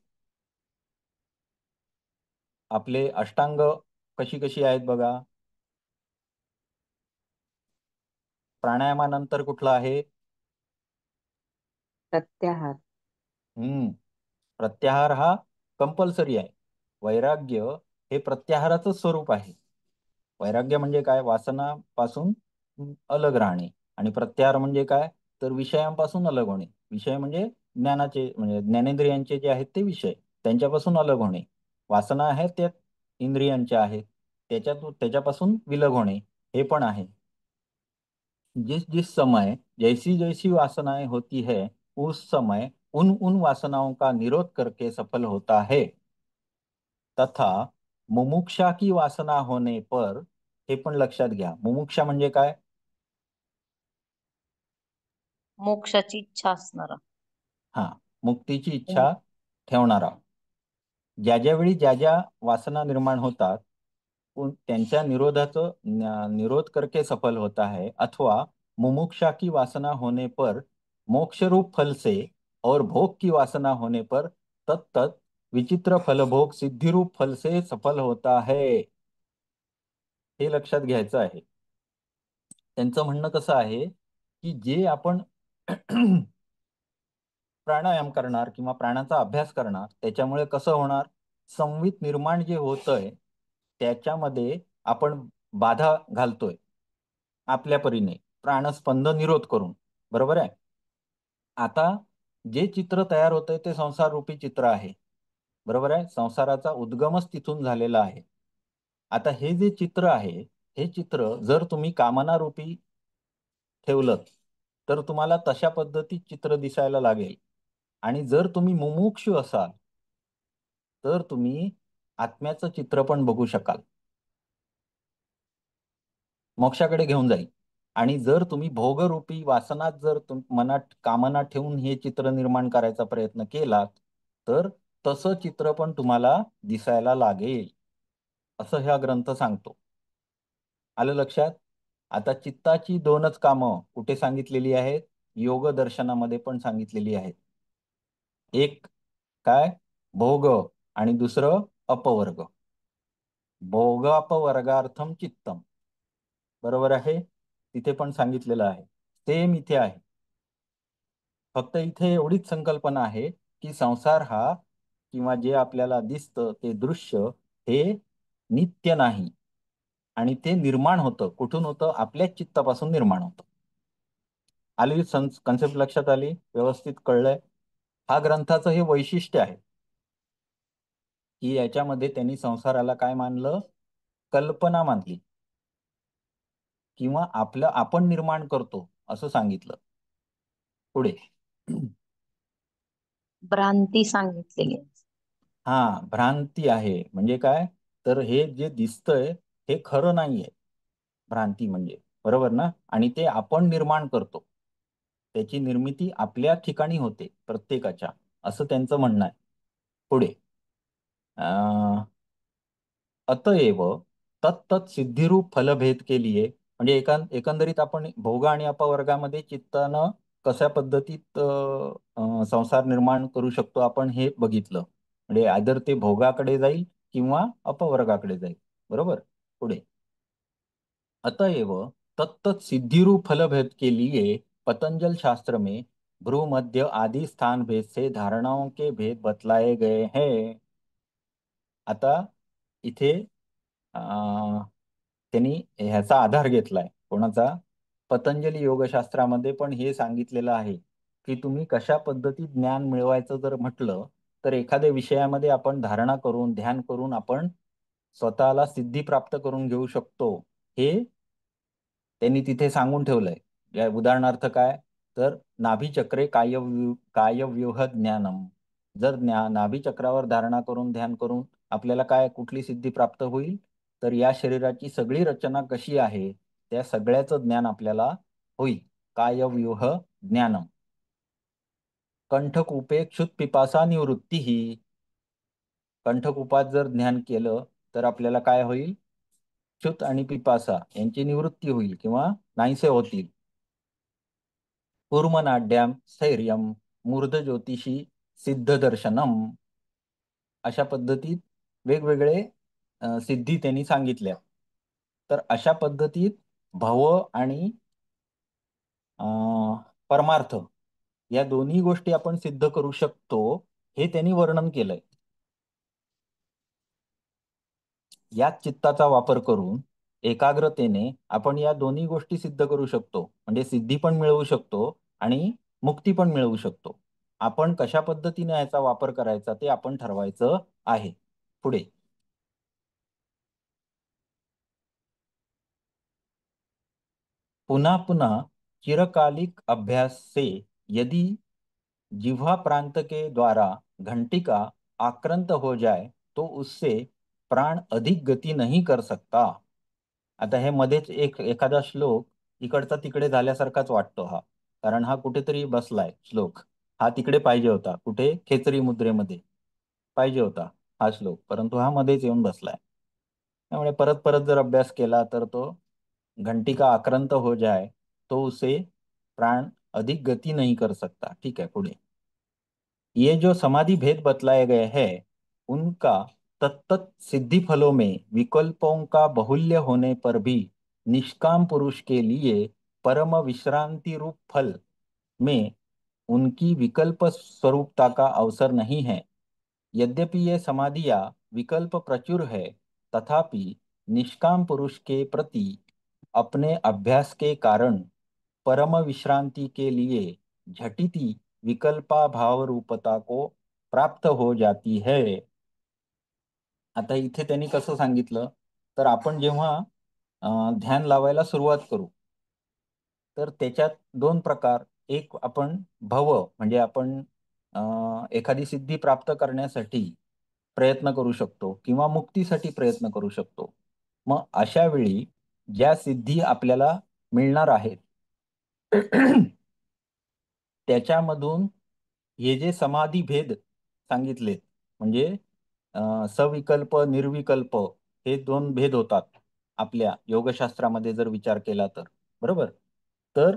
आपले अष्टांग कशी कशी आहेत बघा. प्राणायामानंतर कुठलं आहे? प्रत्याहार. प्रत्याहार हा कंपल्सरी आहे. वैराग्य हे प्रत्याहाराचं स्वरूप आहे. वैराग्य म्हणजे काय? वासनापासून अलग राहणे. आणि प्रत्याहार म्हणजे काय? तर विषयांपासून अलग होणे. विषय म्हणजे ज्ञानाचे, म्हणजे ज्ञानेंद्रियांचे जे आहेत ते विषय, त्यांच्यापासून अलग होणे. वासना आहे त्या इंद्रियांच्या आहेत, त्याच्यापासून विलग होणे हे पण आहे. जिस जिस समय जैसी जैसी वासनाएं होती है उस समय उन उन वासनाओं का निरोध करके सफल होता है. तथा मुमुक्षा की वासना होने पर, हे पण लक्षात घ्या, मुमुक्षा म्हणजे काय? मोक्षाची इच्छा असणारा. हा, मुक्तीची इच्छा ठेवणारा. ज्या ज्यावेळी ज्या ज्या वासना निर्माण होतात त्यांच्या निरोधाचं निरोध करके सफल होता है, अथवा मुमुक्षा की वासना होने पर मोक्ष रूप फल से और भोग की वासना होने पर तत्त विचित्र फलभोग सिद्धि रूप फल से सफल होता है. हे लक्षात घ्यायचं आहे. त्यांचं म्हणणं कसं आहे की जे आपण प्राणायाम करणार किंवा प्राणाचा अभ्यास करणार त्याच्यामुळे कसं होणार, संवित निर्माण जे होतंय त्याच्यामध्ये आपण बाधा घालतोय आपल्या परीने, प्राणस्पंद निरोध करून. बरोबर आहे. आता जे चित्र तयार होतंय ते संसार रूपी चित्र आहे. बरोबर आहे. संसाराचा उद्गमच तिथून झालेला आहे. आता हे जे चित्र आहे, हे चित्र जर तुम्ही कामना रूपी ठेवलं तर तुम्हाला तशा पद्धतीत चित्र दिसायला लागेल. आणि जर तुम्ही मुमुक्षु असाल तर तुम्ही आत्म्याचं चित्र पण बघू शकाल, मोक्षाकडे घेऊन जाईल. आणि जर तुम्ही भोगरूपी वासनात जर मनात कामना ठेवून हे चित्र निर्माण करायचा प्रयत्न केलात तर तसं चित्र पण तुम्हाला दिसायला लागेल, असं हा ग्रंथ सांगतो. आलं लक्षात? आता चित्ताची दोनच कामं कुठे सांगितलेली आहेत? योग दर्शनामध्ये पण सांगितलेली आहेत. एक काय? भोग, आणि दुसरं अपवर्ग. भोगापवर्गार्थम चित्तम. बरोबर आहे. तिथे पण सांगितलेलं आहे. सेम इथे आहे. फक्त इथे एवढीच संकल्पना आहे की संसार हा किंवा जे आपल्याला दिसतं ते दृश्य हे नित्य नाही. आणि ते निर्माण होतं कुठून? होतं आपल्याच चित्तापासून निर्माण होतं. आली कन्सेप्ट लक्षात आली? व्यवस्थित कळलंय? हा ग्रंथाचं हे वैशिष्ट्य आहे की याच्यामध्ये त्यांनी संसाराला काय मानलं? कल्पना मानली, किंवा आपलं आपण निर्माण करतो असं सांगितलं. पुढे भ्रांती सांगितलेली आहे. हा, भ्रांती आहे म्हणजे काय? तर हे जे दिसतंय हे खरं नाहीये. भ्रांती म्हणजे, बरोबर ना? आणि ते आपण निर्माण करतो. त्याची निर्मिती आपल्या ठिकाणी होते प्रत्येकाच्या, असं त्यांचं म्हणणं आहे. पुढे अतएव तत्तत् सिद्धिरूप फलभेद के लिए, म्हणजे एकंदरीत आपण भोग आणि अपवर्गामध्ये चित्तानं कशा पद्धतीत संसार निर्माण करू शकतो आपण हे बघितलं. म्हणजे आदर ते भोगाकडे जाईल किंवा अपवर्गाकडे जाईल. बरोबर. पुढे अतएव तत्त सिद्धिरूप फलभेद के लिए पतंजल शास्त्र में भ्रू मध्य आदि स्थान भेद से धारणाओं के भेद बतलाए गए हैं. आता इथे त्यांनी ह्याचा आधार घेतलाय. कोणाचा? पतंजली योगशास्त्रामध्ये पण हे सांगितलेलं आहे की तुम्ही कशा पद्धतीत ज्ञान मिळवायचं जर म्हटलं तर एखाद्या विषयामध्ये आपण धारणा करून ध्यान करून आपण स्वतःला सिद्धी प्राप्त करून घेऊ शकतो. हे त्यांनी तिथे सांगून ठेवलंय. उदाहरणार्थ काय? तर नाभीचक्रे कायव्यूह ज्ञानम. जर नाभीचक्रावर धारणा करून ध्यान करून आपल्याला काय कुठली सिद्धी प्राप्त होईल? तर या शरीराची सगळी रचना कशी आहे त्या सगळ्याचं ज्ञान आपल्याला होईल. कायव्यूह ज्ञानम. कंठकूपे क्षुत पिपासा निवृत्ती ही. कंठकूपात जर ज्ञान केलं तर आपल्याला काय होईल? क्षुत आणि पिपासा यांची निवृत्ती होईल किंवा नाहीसे होतील. कूर्मनाड्याम स्थैर्यम मूर्ध ज्योतिषी सिद्ध दर्शनम. अशा पद्धतीत वेगवेगळे सिद्धी त्यांनी सांगितल्या. तर अशा पद्धतीत भव आणि परमार्थ या दोन्ही गोष्टी आपण सिद्ध करू शकतो हे त्यांनी वर्णन केलंय. याच चित्ताचा वापर करून एकाग्रतेने आपण या दोन्ही गोष्टी सिद्ध करू शकतो. म्हणजे सिद्धी पण मिळवू शकतो आणि मुक्ती पण मिळवू शकतो. आपण कशा पद्धतीने याचा वापर करायचा ते आपण ठरवायचं आहे. पुढे पुन्हा पुन्हा चिरकालिक अभ्यास से यदि जिह्वा प्रांत के द्वारा घंटिका आक्रांत हो जाए तो उससे प्राण अधिक गति नहीं कर सकता. आता हे मध्येच एखादा श्लोक इकडचा तिकडे झाल्यासारखाच वाटतो हा. कारण हा कुठेतरी बसलाय श्लोक. हा तिकडे पाहिजे होता. कुठे? खेचरी मुद्रेमध्ये पाहिजे होता हा श्लोक, परंतु हा मध्येच येऊन बसलाय. त्यामुळे परत परत जर अभ्यास केला तर तो घंटी का आक्रांत हो जाए तो उसे प्राण अधिक गति नहीं कर सकता. ठीक है. पुढे ये जो समाधि भेद बतलाए गए हैं उनका तत्त सिद्धि फलों में विकल्पों का बाहुल्य होने पर भी निष्काम पुरुष के लिए परम विश्रांति रूप फल में उनकी विकल्प स्वरूपता का अवसर नहीं है. यद्यपि ये समाधियां विकल्प प्रचुर है तथापि निष्काम पुरुष के प्रति अपने अभ्यास के कारण परम विश्रांति के लिए झटिति विकल्पा भाव रूपता को प्राप्त हो जाती है. आता इथे त्यांनी कसं सांगितलं तर आपण जेव्हा ध्यान लावायला सुरुवात करू तर त्याच्यात दोन प्रकार. एक आपण भव म्हणजे आपण एखादी सिद्धी प्राप्त करण्यासाठी प्रयत्न करू शकतो किंवा मुक्तीसाठी प्रयत्न करू शकतो. मग अशा वेळी ज्या सिद्धी आपल्याला मिळणार आहेत त्याच्यामधून हे जे समाधी भेद सांगितलेत म्हणजे सविकल्प निर्विकल्प हे दोन भेद होतात आपल्या योगशास्त्रामध्ये जर विचार केला तर. बरोबर. तर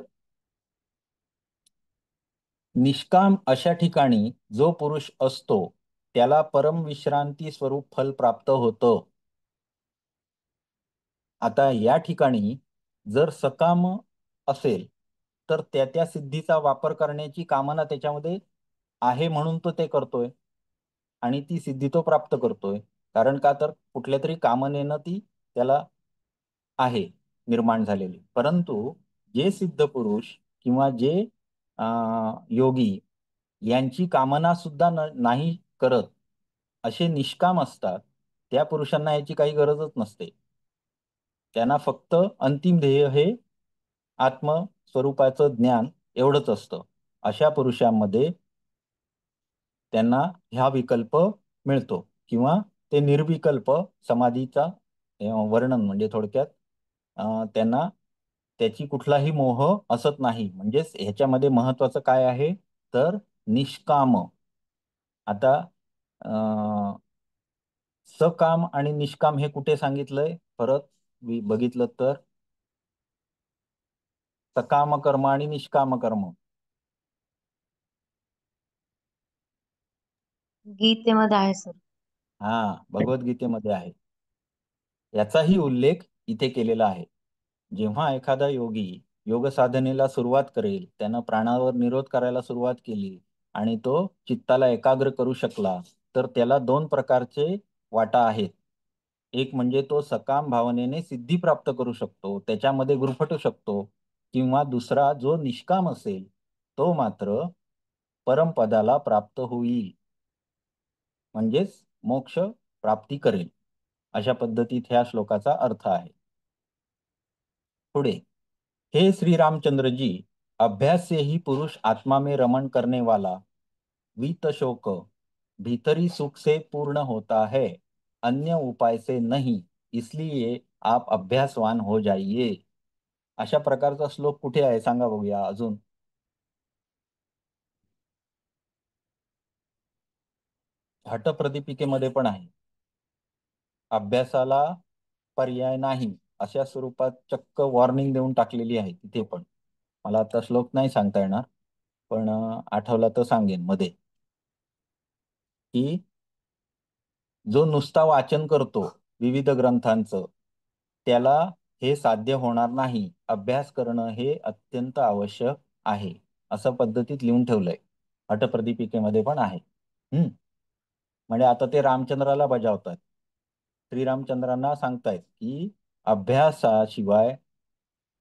निष्काम अशा ठिकाणी जो पुरुष असतो त्याला परम विश्रांती स्वरूप फल प्राप्त होतं. आता या ठिकाणी जर सकाम असेल तर त्या त्या सिद्धीचा वापर करण्याची कामना त्याच्यामध्ये आहे म्हणून तो ते करतोय आणि ती सिद्धी तो प्राप्त करतोय. कारण का? तर कुठल्या तरी कामनेनं ती त्याला आहे निर्माण झालेली. परंतु जे सिद्ध पुरुष किंवा जे योगी यांची कामना सुद्धा नाही करत असे निष्काम असतात त्या पुरुषांना याची काही गरजच नसते. त्यांना फक्त अंतिम ध्येय हे आत्मस्वरूपाचं ज्ञान एवढंच असतं. अशा पुरुषांमध्ये त्यांना ह्या विकल्प मिळतो किंवा ते निर्विकल्प समाधीचा वर्णन म्हणजे थोडक्यात त्यांना त्याची कुठलाही मोह असत नाही. म्हणजेच ह्याच्यामध्ये महत्वाचं काय आहे तर निष्काम. आता सकाम आणि निष्काम हे कुठे सांगितलंय परत बघितलं तर? सकाम कर्म आणि निष्काम कर्म गीतेमध्ये आहे सर. हा, भगवद्गीतेमध्ये आहे. याचाही उल्लेख इथे केलेला आहे. जेव्हा एखादा योगी योग साधनेला सुरुवात करेल, त्यानं प्राणावर निरोध करायला सुरुवात केली आणि तो चित्ताला एकाग्र करू शकला, तर त्याला दोन प्रकारचे वाटा आहेत. एक म्हणजे तो सकाम भावनेने सिद्धी प्राप्त करू शकतो, त्याच्यामध्ये गुरफटू शकतो. किंवा दुसरा जो निष्काम असेल, तो मात्र परमपदाला प्राप्त होईल, म्हणजेच मोक्ष प्राप्ती करेल. अशा पद्धतीत ह्या श्लोकाचा अर्थ आहे. पुढे, हे श्री रामचंद्र जी, अभ्यास से ही पुरुष आत्मा में रमण करने वाला वीत शोक भीतरी सुख से पूर्ण होता है, अन्य उपाय से नहीं, इसलिए आप अभ्यासवान हो जाइए. अशा प्रकारचा श्लोक कुठे आहे सांगा बघूया अजून. हटप्रदीपिकेमध्ये पण आहे. अभ्यासाला पर्याय नाही अशा स्वरूपात चक्क वॉर्निंग देऊन टाकलेली आहे तिथे पण. मला आता श्लोक नाही सांगता येणार, पण आठवला तर सांगेन मध्ये, की जो नुसता वाचन करतो विविध ग्रंथांचं, त्याला हे साध्य होणार नाही. अभ्यास करणं हे अत्यंत आवश्यक आहे, असं पद्धतीत लिहून ठेवलंय. हटप्रदीपिकेमध्ये पण आहे. म्हणजे आता ते रामचंद्राला बजावतात. श्रीरामचंद्रांना सांगतायत की अभ्यासाशिवाय,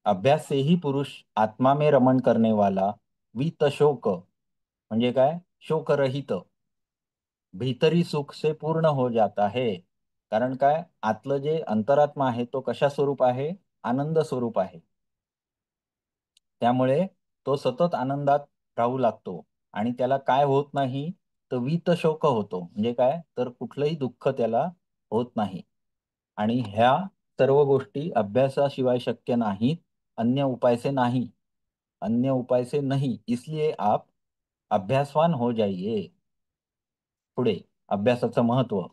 अभ्यास से ही पुरुष आत्मा में रमण करने वाला वित शोक, म्हणजे काय, शोकरहित, भीतरी सुख से पूर्ण हो जाता है. कारण काय, आतलं जे अंतरात्मा आहे तो कशा स्वरूप आहे, आनंद स्वरूप आहे. त्यामुळे तो सतत आनंदात राहू लागतो आणि त्याला काय होत नाही, तर वीत शोक होतो. म्हणजे काय, तर कुठलंही दुःख त्याला होत नाही. आणि ह्या सर्व गोष्टी अभ्यासाशिवाय शक्य नाहीत, अन्य उपाय से नाही, अन्य उपाय से नहीं, इसलिए आप अभ्यासवान हो जाइए. पुढे, अभ्यासाचं महत्व.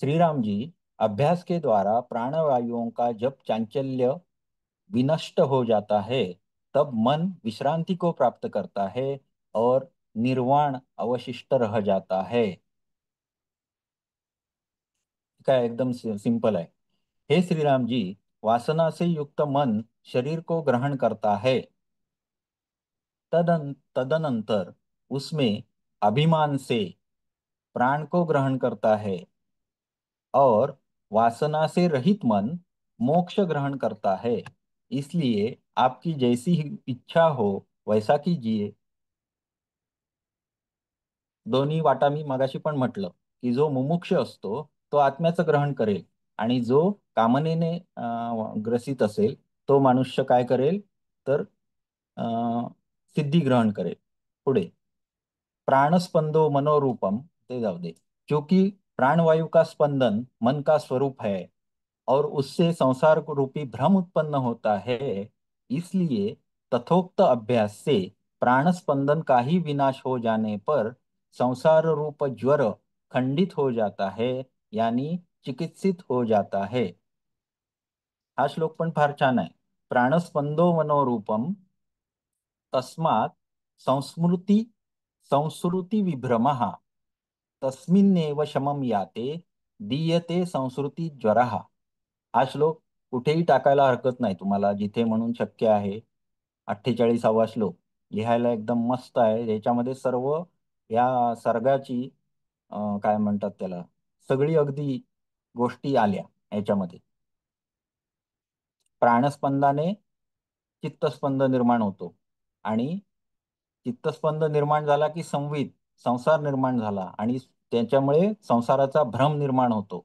श्री राम जी, अभ्यास के द्वारा प्राणवायुओं का जब चांचल्य विनष्ट हो जाता है, तब मन विश्रांति को प्राप्त करता है और निर्वाण अवशिष्ट रह जाता है. काय एकदम सिंपल आहे. हे श्री राम जी, वासना से युक्त मन शरीर को ग्रहण करता है, तदनंतर उसमें अभिमान से प्राण को ग्रहण करता है, और वासना से रहित मन मोक्ष ग्रहण करता है. इसलिए आपकी जैसी ही इच्छा हो वैसा कीजिए. दोन्ही वाटा मी मगाशी पण म्हटलं, की जो मुमुक्ष असतो तो आत्म्याचं ग्रहण करेल, आणि जो कामनेने ग्रसित असेल तो मनुष्य काय करेल, तर सिद्धी ग्रहण करेल. पुढे, प्राणस्पंदो मनोरूपम, ते जाऊ दे. क्योंकि प्राणवायु का स्पंदन मन का स्वरूप है और उससे संसार को रूपी भ्रम उत्पन्न होता है, इसलिए तथोक्त अभ्यास से प्राण स्पंदन का ही विनाश हो जाने पर संसार रूप ज्वर खंडित हो जाता है, यानी चिकित्सित हो जाता है. हा श्लोक पण फार छान आहे. प्राणस्पंदो मनोरूपम तस्मात् संस्मृती संस्कृती विभ्रमः तस्मिन्नेव शमम याते दीयते संस्कृती ज्वरः. हा श्लोक कुठेही टाकायला हरकत नाही तुम्हाला, जिथे म्हणून शक्य आहे. 48वा श्लोक लिहायला एकदम मस्त आहे. याच्यामध्ये सर्व या सर्गाची काय म्हणतात त्याला, सगळी अगदी गोष्टी आल्या याच्यामध्ये. प्राणस्पंदाने चित्तस्पंद निर्माण होतो, आणि चित्तस्पंद निर्माण झाला की संसार निर्माण झाला, आणि त्याच्यामुळे संसाराचा भ्रम निर्माण होतो.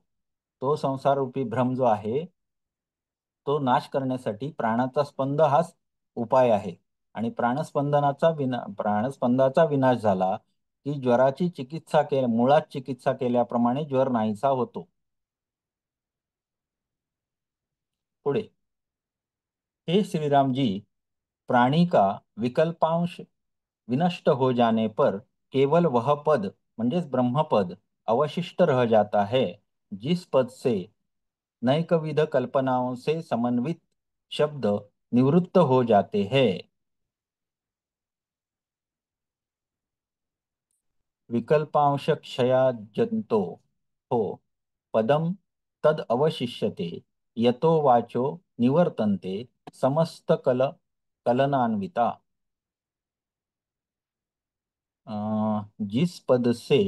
तो संसार रूपी भ्रम जो आहे तो नाश करण्यासाठी प्राणाचा स्पंद हाच उपाय आहे. आणि प्राणस्पंदाचा विनाश झाला की ज्वराची चिकित्सा मुळात चिकित्सा केल्याप्रमाणे ज्वर नाहीसा होतो. पुढे, हे श्री राम जी, प्राणी का विकल्पांश विनष्ट हो जाने पर केवल वह पद, म्हणजेच ब्रह्मपद, अवशिष्ट रह जाता है, जिस पद से नैकविध कल्पनाओं से समन्वित शब्द निवृत्त हो जाते हैं, विकल्पांश क्षयाजंतो हो पदम तद अवशिष्यते यतो वाचो निवर्तन्ते समस्त कलनान्विता। जिस पद से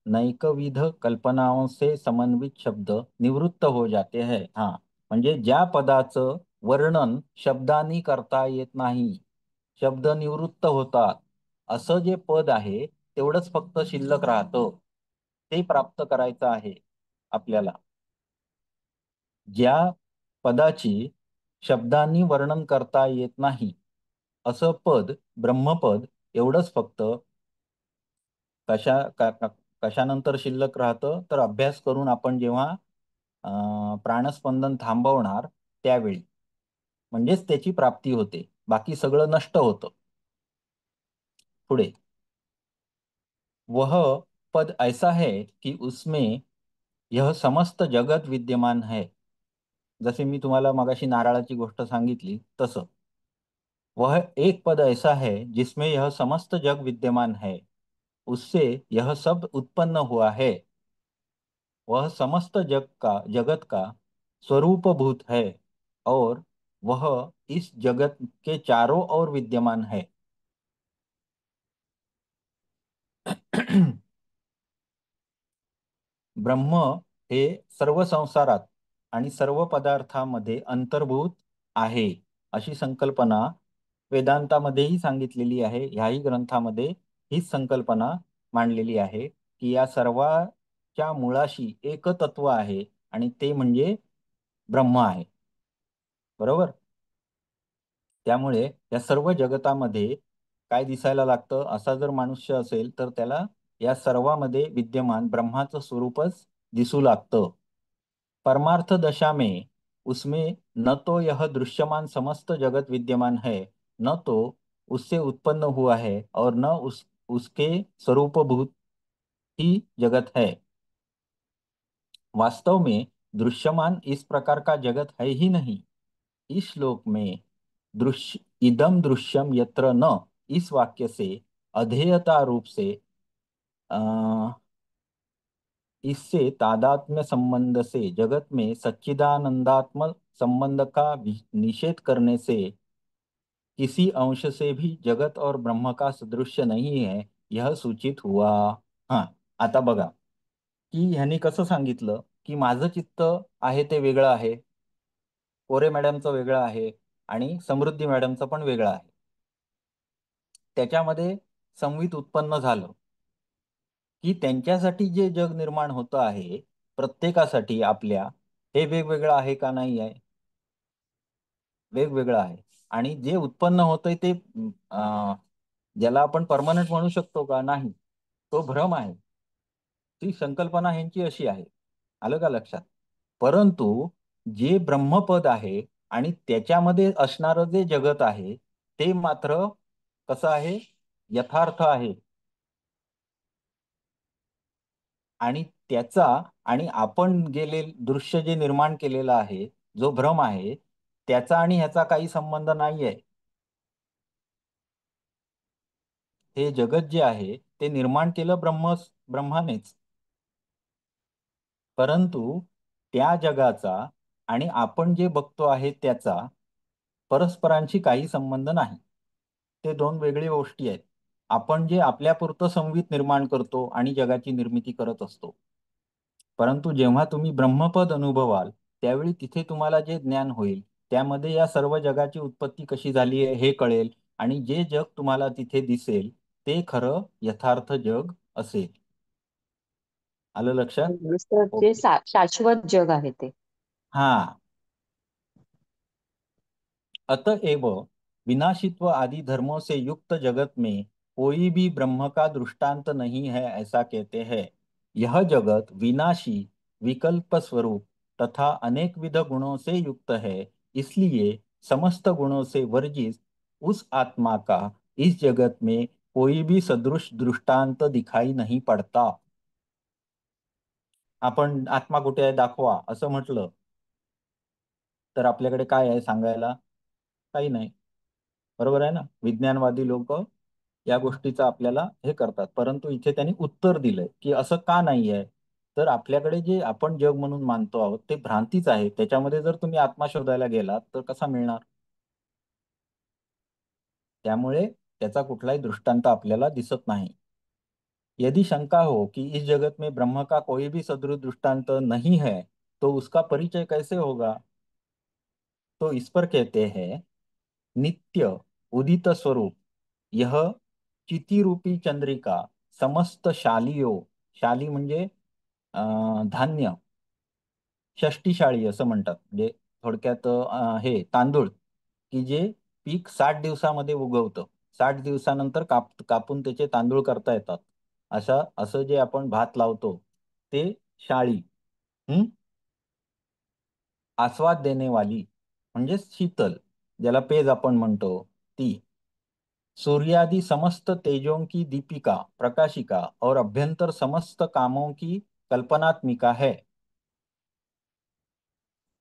नैकविध कल्पनाओं से समन्वित शब्द निवृत्त हो जाते हैं, हा म्हणजे ज्या पदाचं वर्णन शब्दांनी करता येत नाही, शब्द निवृत्त होतात, असं जे पद आहे तेवढंच फक्त शिल्लक राहतं, ते प्राप्त करायचं आहे आपल्याला. ज्या पदाची शब्दांनी वर्णन करता येत नाही असं पद, ब्रह्मपद, एवढंच फक्त कशानंतर शिल्लक राहतं, तर अभ्यास करून आपण जेव्हा प्राणस्पंदन थांबवणार त्यावेळी, म्हणजेच त्याची प्राप्ती होते, बाकी सगळं नष्ट होतं. पुढे, वह पद ऐसा है कि उसमें यह समस्त जगत विद्यमान है. जसे मी तुम्हाला मगाशी नारळाची गोष्ट सांगितली तसं, वह एक पद ऐसा है जिसमें यह समस्त जग विद्यमान है, उससे यह सब उत्पन्न हुआ है, वह समस्त जगत का स्वरूपभूत है और वह इस जगत के चारों ओर विद्यमान है. ब्रह्म हे सर्व संसारात आणि सर्व पदार्थामध्ये अंतर्भूत आहे, अशी संकल्पना वेदांतामध्येही सांगितलेली आहे. ह्याही ग्रंथामध्ये हीच संकल्पना मांडलेली आहे की या सर्वाच्या मुळाशी एकतत्व आहे आणि ते म्हणजे ब्रह्म आहे. बरोबर. त्यामुळे या सर्व जगतामध्ये काय दिसायला लागतं, असा जर मनुष्य असेल तर त्याला या सर्वामध्ये विद्यमान ब्रह्माचं स्वरूपच दिसू लागतं. परमार्थ दशा में उसमें न तो यह दृश्यमान समस्त जगत विद्यमान है, न तो उससे उत्पन्न हुआ है और न उसके स्वरूपभूत ही जगत है. वास्तव में दृश्यमान इस प्रकार का जगत है ही नहीं. इस श्लोक में दृश्य इदम दृश्यम यत्र न, इस वाक्य से अधेयता रूप से अ, इससे तादात्म्य संबंध से जगत में सच्चिदानंदात्म संबंध का निषेध करने से किसी अंश से भी जगत और ब्रह्म का सदृश्य नहीं है, यह सूचित हुआ. हा, आता बघा की ह्यांनी कसं सांगितलं की माझं चित्त आहे ते वेगळं आहे, कोरे मॅडमचं वेगळं आहे आणि समृद्धी मॅडमचं पण वेगळं आहे. त्याच्यामध्ये संवित उत्पन्न झालं की त्यांच्यासाठी जे जग निर्माण होतं आहे, प्रत्येकासाठी आपल्या, हे वेगवेगळं आहे का नाही आहे? वेगवेगळं आहे. आणि जे उत्पन्न होतंय ते ज्याला आपण परमनंट म्हणू शकतो का? नाही, तो भ्रम आहे. ती संकल्पना ह्यांची अशी आहे. आलं का लक्षात? परंतु जे ब्रह्मपद आहे आणि त्याच्यामध्ये असणारं जे जगत आहे ते मात्र कसं आहे? यथार्थ आहे. आणि त्याचा आणि आपण गेले दृश्य जे निर्माण केलेलं आहे, जो भ्रम आहे, त्याचा आणि ह्याचा काही संबंध नाहीये. हे जगत जे आहे ते निर्माण केलं ब्रह्मानेच. परंतु त्या जगाचा आणि आपण जे बघतो आहे त्याचा परस्परांशी काही संबंध नाही. ते दोन वेगळी गोष्टी आहेत. आपण जे आपल्यापुरतं संवित निर्माण करतो आणि जगाची निर्मिती करत असतो, परंतु जेव्हा तुम्ही ब्रह्मपद अनुभवाल त्यावेळी तिथे तुम्हाला जे ज्ञान होईल त्यामध्ये या सर्व जगाची उत्पत्ती कशी झाली आहे हे कळेल आणि जे जग तुम्हाला तिथे दिसेल ते खरं यथार्थ जग असेल. आलं लक्षात? नुसतं जे ओके. शाश्वत जग आहे ते. हा, अतएव विनाशित्व आदि धर्मों से युक्त जगत में कोई भी ब्रह्म का दृष्टांत नहीं है, ऐसा कहते हैं. यह जगत विनाशी, विकल्प स्वरूप तथा अनेक विध गुणों से युक्त है, इसलिए समस्त गुणों से वर्जित उस आत्मा का इस जगत में कोई भी सदृश दृष्टांत दिखाई नहीं पड़ता. आपण आत्मा कुठे आहे दाखवा असं म्हटलं तर आपल्याकडे काय आहे सांगायला? काही नाही. बरोबर आहे ना? विज्ञानवादी लोक या गोष्टीचं आपल्याला हे करतात, परंतु इथे त्यांनी उत्तर दिलंय की असं का नाही आहे. तर आपल्याकडे जे आपण जग म्हणून मानतो आहोत ते भ्रांतीच आहे. त्याच्यामध्ये जर तुम्ही आत्मा शोधायला गेलात तर कसा मिळणार? त्यामुळे त्याचा कुठलाही दृष्टांत आपल्याला दिसत नाही. यदि शंका हो कि इस जगत में ब्रह्म का कोई भी सदृश दृष्टांत नहीं है तो उसका परिचय कैसे होगा? तो इस पर कहते हैं, नित्य उदित स्वरूप यह चिति रूपी चंद्रिका समस्त शालियों, शाली म्हणजे धान्य, षष्टिशाळी असं म्हणतात, म्हणजे थोडक्यात हे तांदूळ की जे पीक 60 दिवसामध्ये उगवतं. 60 दिवसानंतर कापून त्याचे तांदूळ करता येतात. असं जे आपण भात लावतो ते शाळी. हं? आस्वाद देने वाली म्हणजे शीतल, ज्याला पेज आपण म्हणतो ती, सूर्यादि समस्त तेजों की दीपिका प्रकाशिका और अभ्यंतर समस्त कामों की कल्पनात्मिका है.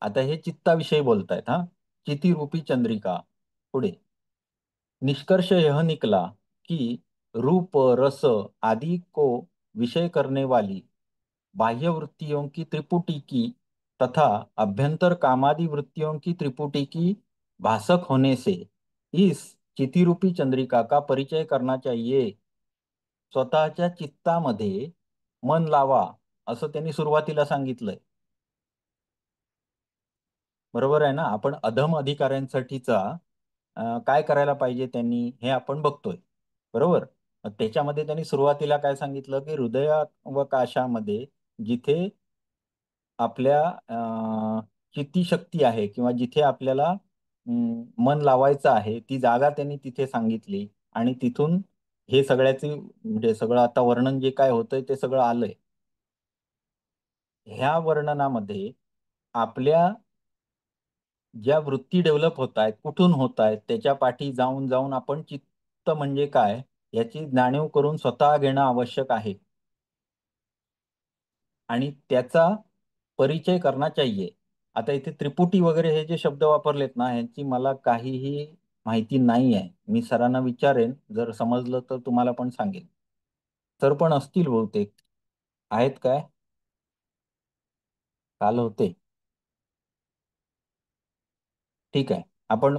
आता हे चित्ताविषयी बोलतायत हा. चिती रूपी चंद्रिका. पुढे निष्कर्ष यह निकला कि रूप रस आदि को विषय करने वाली बाह्य वृत्तियों की त्रिपुटी की तथा अभ्यंतर कामादि वृत्तियों की त्रिपुटी की भासक होने से इस चितिरूपी चंद्रिका का परिचय करना चाहिए. स्वतःच्या चित्तामध्ये मन लावा असं त्यांनी सुरुवातीला सांगितलंय. बरोबर आहे ना? आपण अधम अधिकाऱ्यांसाठीचा काय करायला पाहिजे त्यांनी हे आपण बघतोय. बरोबर. मग त्याच्यामध्ये त्यांनी सुरुवातीला काय सांगितलं की हृदयावकाशामध्ये जिथे आपल्या चित्ती शक्ती आहे किंवा जिथे आपल्याला मन लावायचं आहे ती जागा त्यांनी तिथे सांगितली आणि तिथून हे सगळ्याचे म्हणजे सगळं आता वर्णन जे काय होतंय ते सगळं आलंय. ह्या वर्णनामध्ये आपल्या ज्या वृत्ती डेव्हलप होत आहेत कुठून होत आहेत त्याच्या पाठी जाऊन जाऊन आपण चित्त म्हणजे काय याची जाणीव करून स्वतः घेणं आवश्यक आहे आणि त्याचा परिचय करना चाहिए. आता इथे त्रिपुटी वगैरे हे जे शब्द वापरलेत ना यांची मला काहीही माहिती नाही आहे. मी सरांना विचारेन, जर समजलं तर तुम्हाला पण सांगेन. सर पण असतील बहुतेक. आहेत काय? काल होते. ठीक आहे. आपण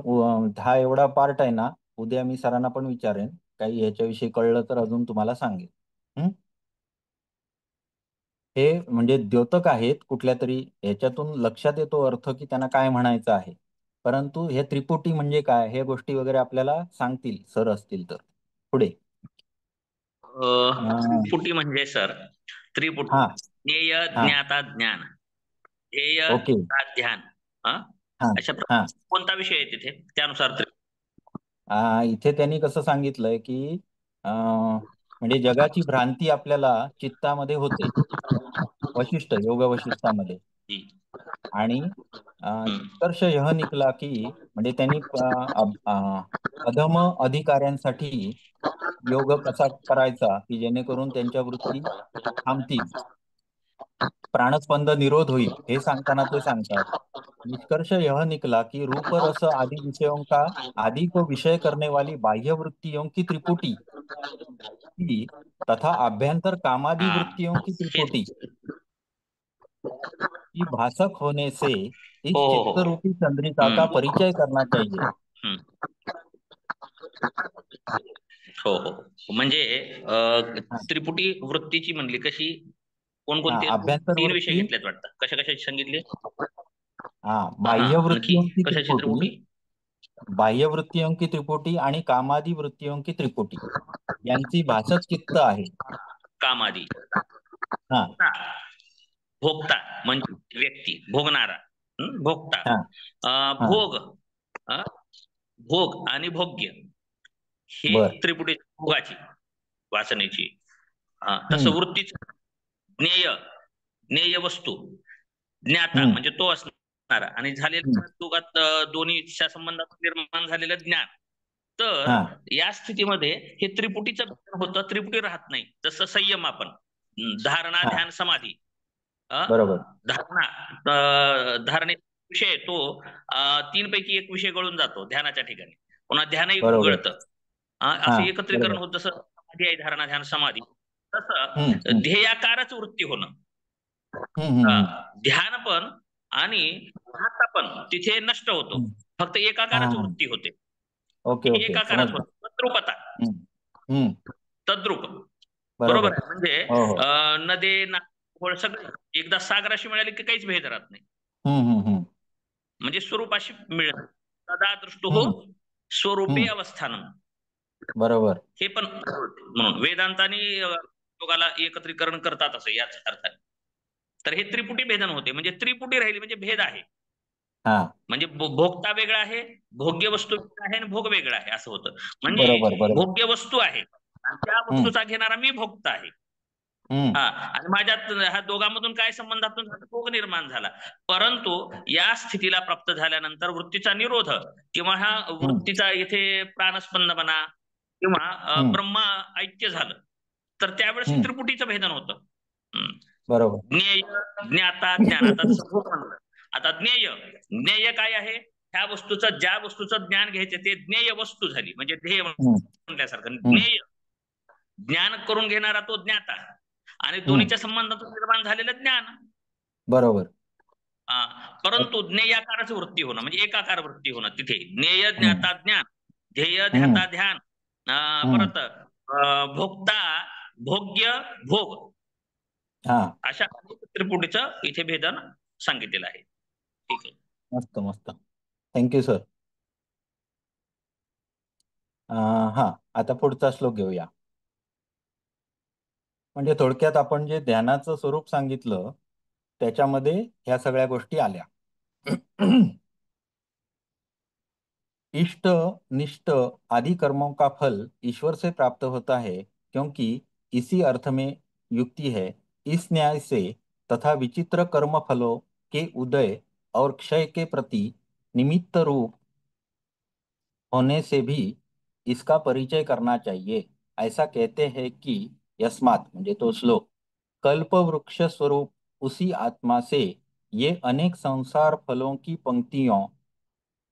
हा एवढा पार्ट आहे ना, उद्या मी सरांना पण विचारेन. काही ह्याच्याविषयी कळलं तर अजून तुम्हाला सांगेन. हं? हे म्हणजे द्योतक आहेत कुठल्या तरी ह्याच्यातून लक्षात येतो अर्थ की त्यांना काय म्हणायचं आहे. परंतु हे त्रिपुटी म्हणजे काय हे गोष्टी वगैरे आपल्याला सांगतील सर असतील तर. पुढे त्रिपुटी म्हणजे सर त्रिपुटी हा ज्ञेय हा ज्ञाता ज्ञान ध्येय ओके ध्यान हा हा अशा हा कोणता विषय आहे तिथे त्यानुसार इथे त्यांनी कसं सांगितलंय की म्हणजे जगाची भ्रांती आपल्याला चित्तामध्ये होते. वशिष्ठ योग वशिष्ठामध्ये. आणि निष्कर्ष यह निकला की म्हणजे त्यांनी अधम अधिकाऱ्यांसाठी योग कसा करायचा की जेणेकरून त्यांच्या वृत्ती थांबतील, प्राणस्पंद निरोध होईल हे सांगताना ते सांगतात. निष्कर्ष यह निकला कि रूप रस आदि विषयों का आदि को विषय करने वाली बाह्य वृत्तियों की त्रिपुटी की तथा अभ्यंतर कामादि हा वृत्तियों की त्रिपुटी हेच की भासक होने से हो इस हो चित्त हो रूपी चंद्रिका का हम्म परिचय करना चाहिए. हम्म हो हो म्हणजे हा त्रिपुटी वृत्तीची म्हणली कशी हा, कोणकोणते अभ्यंतर तीन विषय वृत्ती. घेतलेत वाटतं कशा कशाची सांगितले हा, हा बाह्य आणखी वृत्तियों की कशाची त्रिपुटी, त्रिपुटी बाह्य वृत्तियों की त्रिपुटी आणि कामादी वृत्तियों की त्रिपुटी यांची भाषक चित्त आहे. कामादी हा भोगता म्हणजे व्यक्ती भोगणारा भोगता हा हा भोग अं, भोग आणि भोग्य हे बर. त्रिपुटी भोगाची वासनेची तसं हम्म वृत्तीच ज्ञेय ज्ञेय वस्तू ज्ञाता हम्म म्हणजे तो असणारा आणि हम्म झालेल्या युगात दोन्हीच्या संबंधात निर्माण झालेलं ज्ञान तर हा या स्थितीमध्ये हे त्रिपुटीचं होतं त्रिपुटी राहत नाही जसं संयम आपण धारणा हा ध्यान समाधी बरोबर. धारणे विषय तो तीन पैकी एक विषय गळून जातो ध्यानाच्या ठिकाणी. पुन्हा ध्यानही बरोबर. गळतं. हा, असं एकत्रीकरण बरोबर. होत जसं समाधी आहे, धारणा, ध्यान, समाधी, हम्म, तसं हम्म, ध्येयाकारच वृत्ती होणं. हम्म, हम्म, ध्यान पण आणि ध्याता पण तिथे नष्ट होतो. हम्म. फक्त हा, एकाकारच वृत्ती होते. ओके, हे ओके, एकाकारच समजलं. होते. तद्रुपता, हम्म, हम्म, तद्रुप. बरोबर बरोबर. आहे. म्हणजे हो, हो. नदे नाळ सगळं एकदा सागराशी मिळाले की काहीच भेद राहत नाही. हम्म, हम्म, हम्म, म्हणजे स्वरूपाशी मिळणं. तदा दृष्टो हम्म, स्वरूपे हम्म, अवस्थानं. बरोबर. हे पण म्हणून वेदांतानी योगाला एकत्रीकरण करतात असं याच अर्थाने. तर हे त्रिपुटी भेदन होते. म्हणजे त्रिपुटी राहिली म्हणजे भेद आहे. हा, म्हणजे भोगता वेगळा आहे, भोग्य वस्तू वेगळा आहे आणि भोग वेगळा आहे असं होतं. म्हणजे बरोबर, बरोबर. भोग्य वस्तू आहे आणि त्या हम्म, वस्तूचा घेणारा मी भोगता आहे. हम्म, हा, आणि माझ्यात ह्या दोघांमधून काय संबंधातून भोग निर्माण झाला. परंतु या स्थितीला प्राप्त झाल्यानंतर वृत्तीचा निरोध किंवा ह्या हम्म, वृत्तीचा इथे प्राणस्पंद म्हणा किंवा हम्म, ब्रह्मा ऐक्य झालं, तर त्यावेळेस हे हम्म, त्रिपुटीचं भेदन होतं. बरोबर. ज्ञेय, ज्ञाता, ज्ञान. आता जसं भूक म्हणलं, आता ज्ञेय, ज्ञेय काय आहे? ह्या वस्तूचं, ज्या वस्तूचं ज्ञान घ्यायचं ते ज्ञेय वस्तू झाली, म्हणजे ध्येय हम्म, म्हटल्यासारखं. हम्म, ज्ञेय, ज्ञान करून घेणारा तो ज्ञाता, आणि हम्म, दोन्हीच्या संबंधातून निर्माण झालेलं ज्ञान. बरोबर. परंतु ज्ञेयाकारच वृत्ती होणं म्हणजे एकाकार वृत्ती होणं तिथे. ज्ञेय, हम्म, ज्ञाता, ज्ञान. ध्येय, हम्म, ध्याता, ध्यान. हम्म, परत भोक्ता, भोग्य, भोग. हा, अशा त्रिपुटीचं इथे भेदन सांगितलेलं आहे. ठीक आहे. मस्त, मस्त. Thank you sir. हा, आता पुढचा श्लोक घेऊया. म्हणजे थोडक्यात आपण जे ध्यानाचं स्वरूप सांगितलं त्याच्यामध्ये ह्या सगळ्या गोष्टी आल्या. इष्ट निष्ठ आदि कर्मों का फल ईश्वर से प्राप्त होता है, क्योंकि इसी अर्थ में युक्ति है। इस न्याय से तथा विचित्र कर्म फलों के उदय और क्षय के प्रति निमित्त रूप होने से भी इसका परिचय करना चाहिए। ऐसा कहते हैं कि यस्मात्, म्हणजे तो श्लोक, कल्प वृक्ष स्वरूप उसी आत्मा से ये अनेक संसार फलों की पंक्तियों,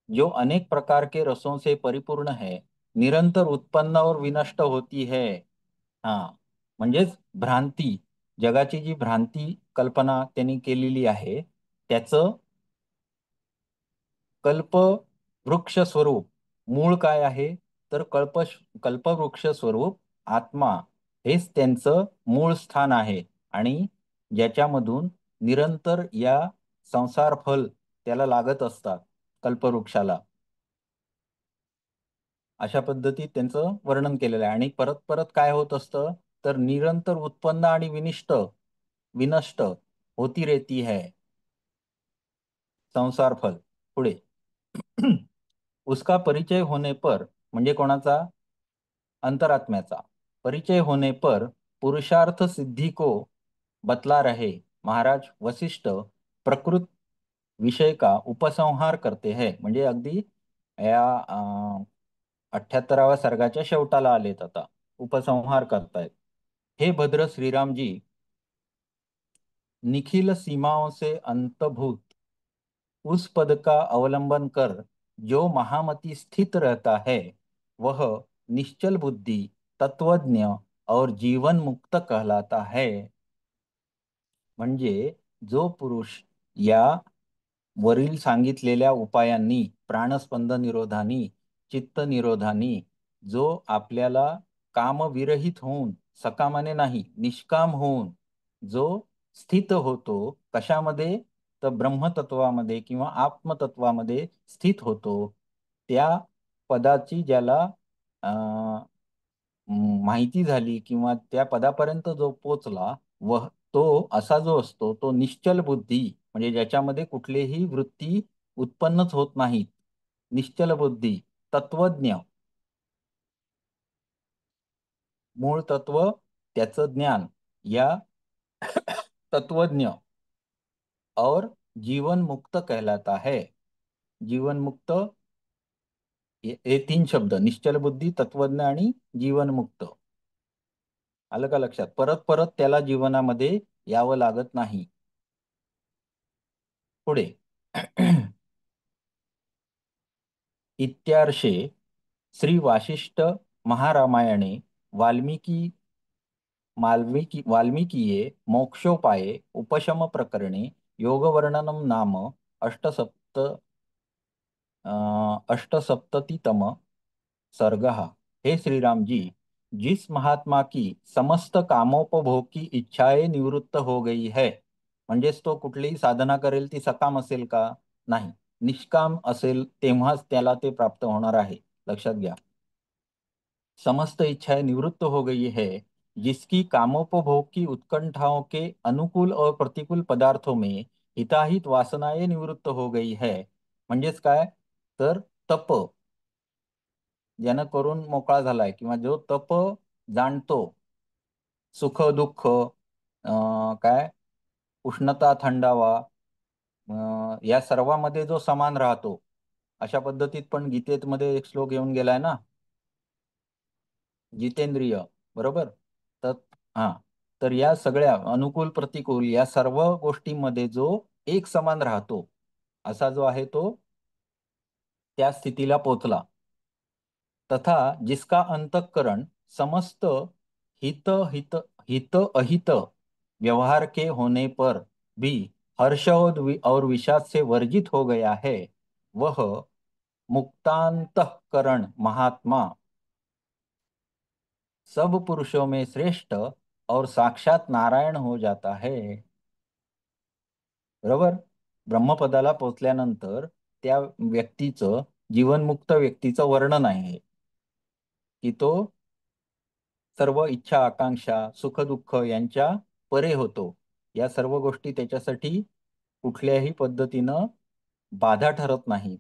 जो अनेक प्रकार के रसों से परिपूर्ण है, निरंतर उत्पन्न और विनष्ट होती है। हाँ, म्हणजेच भ्रांती, जगाची जी भ्रांती कल्पना त्यांनी केलेली आहे त्याचं कल्प वृक्ष स्वरूप मूळ काय आहे, तर कल्पवृक्ष स्वरूप आत्मा हेच त्यांचं मूळ स्थान आहे, आणि ज्याच्यामधून निरंतर या संसार फल त्याला लागत असतात कल्पवृक्षाला. अशा पद्धतीत त्यांचं वर्णन केलेलं आहे. आणि परत परत काय होत असतं, तर निरंतर उत्पन्न आणि विनष्ट होती रहती है संसार फल. पुढे उसका परिचय होने पर, म्हणजे कोणाचा, अंतरात्म्याचा परिचय होने पर पुरुषार्थ सिद्धि को बतला रहे महाराज वशिष्ठ प्रकृत विषय का उपसंहार करते हैं. म्हणजे अगदी या 78व्या सर्गाच्या शेवटाला आलेत, आता उपसंहार करतायत. हे भद्र श्रीराम जी, निखिल सीमाओं से अंतभूत उस पद का अवलंबन कर जो महामति स्थित रहता है, वह निश्चल बुद्धि, तत्वज्ञ और जीवन मुक्त कहलाता है. म्हणजे जो पुरुष या वरील सांगितलेल्या उपायांनी, प्राणस्पंद निरोधानी, चित्त निरोधानी, जो आपल्याला कामविरहित होऊन, सकामाने नाही निष्काम होऊन जो स्थित होतो, कशामध्ये, तर ब्रह्मतत्वामध्ये किंवा आत्मतत्वामध्ये स्थित होतो, त्या पदाची ज्याला माहिती झाली किंवा त्या पदापर्यंत जो पोचला, व तो असा जो असतो तो निश्चल बुद्धी, म्हणजे ज्याच्यामध्ये कुठलेही वृत्ती उत्पन्नच होत नाहीत, निश्चल बुद्धी, तत्वज्ञ, मूळ तत्व त्याचं ज्ञान, या तत्वज्ञ, और जीवन मुक्त कहलाता है. जीवन मुक्त, हे तीन शब्द, निश्चल बुद्धी, तत्वज्ञ आणि जीवन मुक्त. आलं का लक्षात? परत परत त्याला जीवनामध्ये यावं लागत नाही. पुढे इत्यार्षे श्री वासिष्ठ महारामायणे वाल्मीकीये मोक्षोपाये उपशम प्रकरणे योगवर्णनम नाम अष्टसप्ततितम सर्गः। हे श्रीराम जी, जिस महात्मा की समस्त कामोपभोग की इच्छाएं निवृत्त हो गई है, म्हणजेच तो कुठलीही साधना करेल ती सकाम असेल का? नाही, निष्काम असेल तेव्हाच त्याला ते प्राप्त होणार आहे, लक्षात घ्या। समस्त इच्छाएं निवृत्त हो गई है, जिसकी कामोपभोग की उत्कंठाओं के अनुकूल और प्रतिकूल पदार्थों में हिताहित वासनाएं निवृत्त हो गई है, म्हणजेच काय तर तप ज्यानं करून मोकळा झालाय किंवा जो तप जाणतो, सुख दुःख काय उष्णता थंडावा या सर्वांमध्ये जो समान राहतो, अशा पद्धतीत पण गीतेत मध्ये एक श्लोक येऊन गेलाय ना, जितेंद्रिय, बरोबर? तर हा, तर या सगळ्या अनुकूल प्रतिकूल या सर्व गोष्टींमध्ये जो एक समान राहतो असा जो आहे तो त्या स्थितीला पोचला। तथा जिसका अंतःकरण समस्त हित हित हित अहित व्यवहार के होने पर भी हर्ष और विषाद से वर्जित हो गया है, वह मुक्तांतःकरण महात्मा सब पुरुषों में श्रेष्ठ और साक्षात नारायण हो जाता है। बरोबर? ब्रह्मपदाला पोचल्यानंतर त्या व्यक्तीचं, जीवनमुक्त व्यक्तीचं वर्णन आहे की तो सर्व इच्छा आकांक्षा सुख दुःख यांच्या परे होतो। या सर्व गोष्टी त्याच्यासाठी कुठल्याही पद्धतीनं बाधा ठरत नाही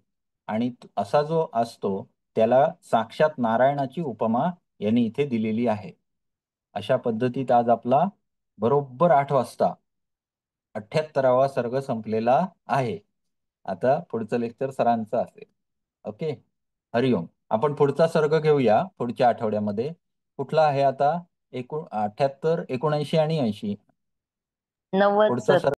आणि असा जो असतो त्याला साक्षात नारायणाची उपमा यांनी इथे दिलेली आहे। अशा पद्धतीत आज आपला बरोबर 8 वाजता 78वा सर्ग संपलेला आहे। आता पुढचं लेक्चर सरांचं असेल। ओके, हरिओम। आपण पुढचा सर्ग घेऊया पुढच्या आठवड्यामध्ये। कुठला आहे आता? 78, 79 आणि 80 90 पुढचा सर. सर्ग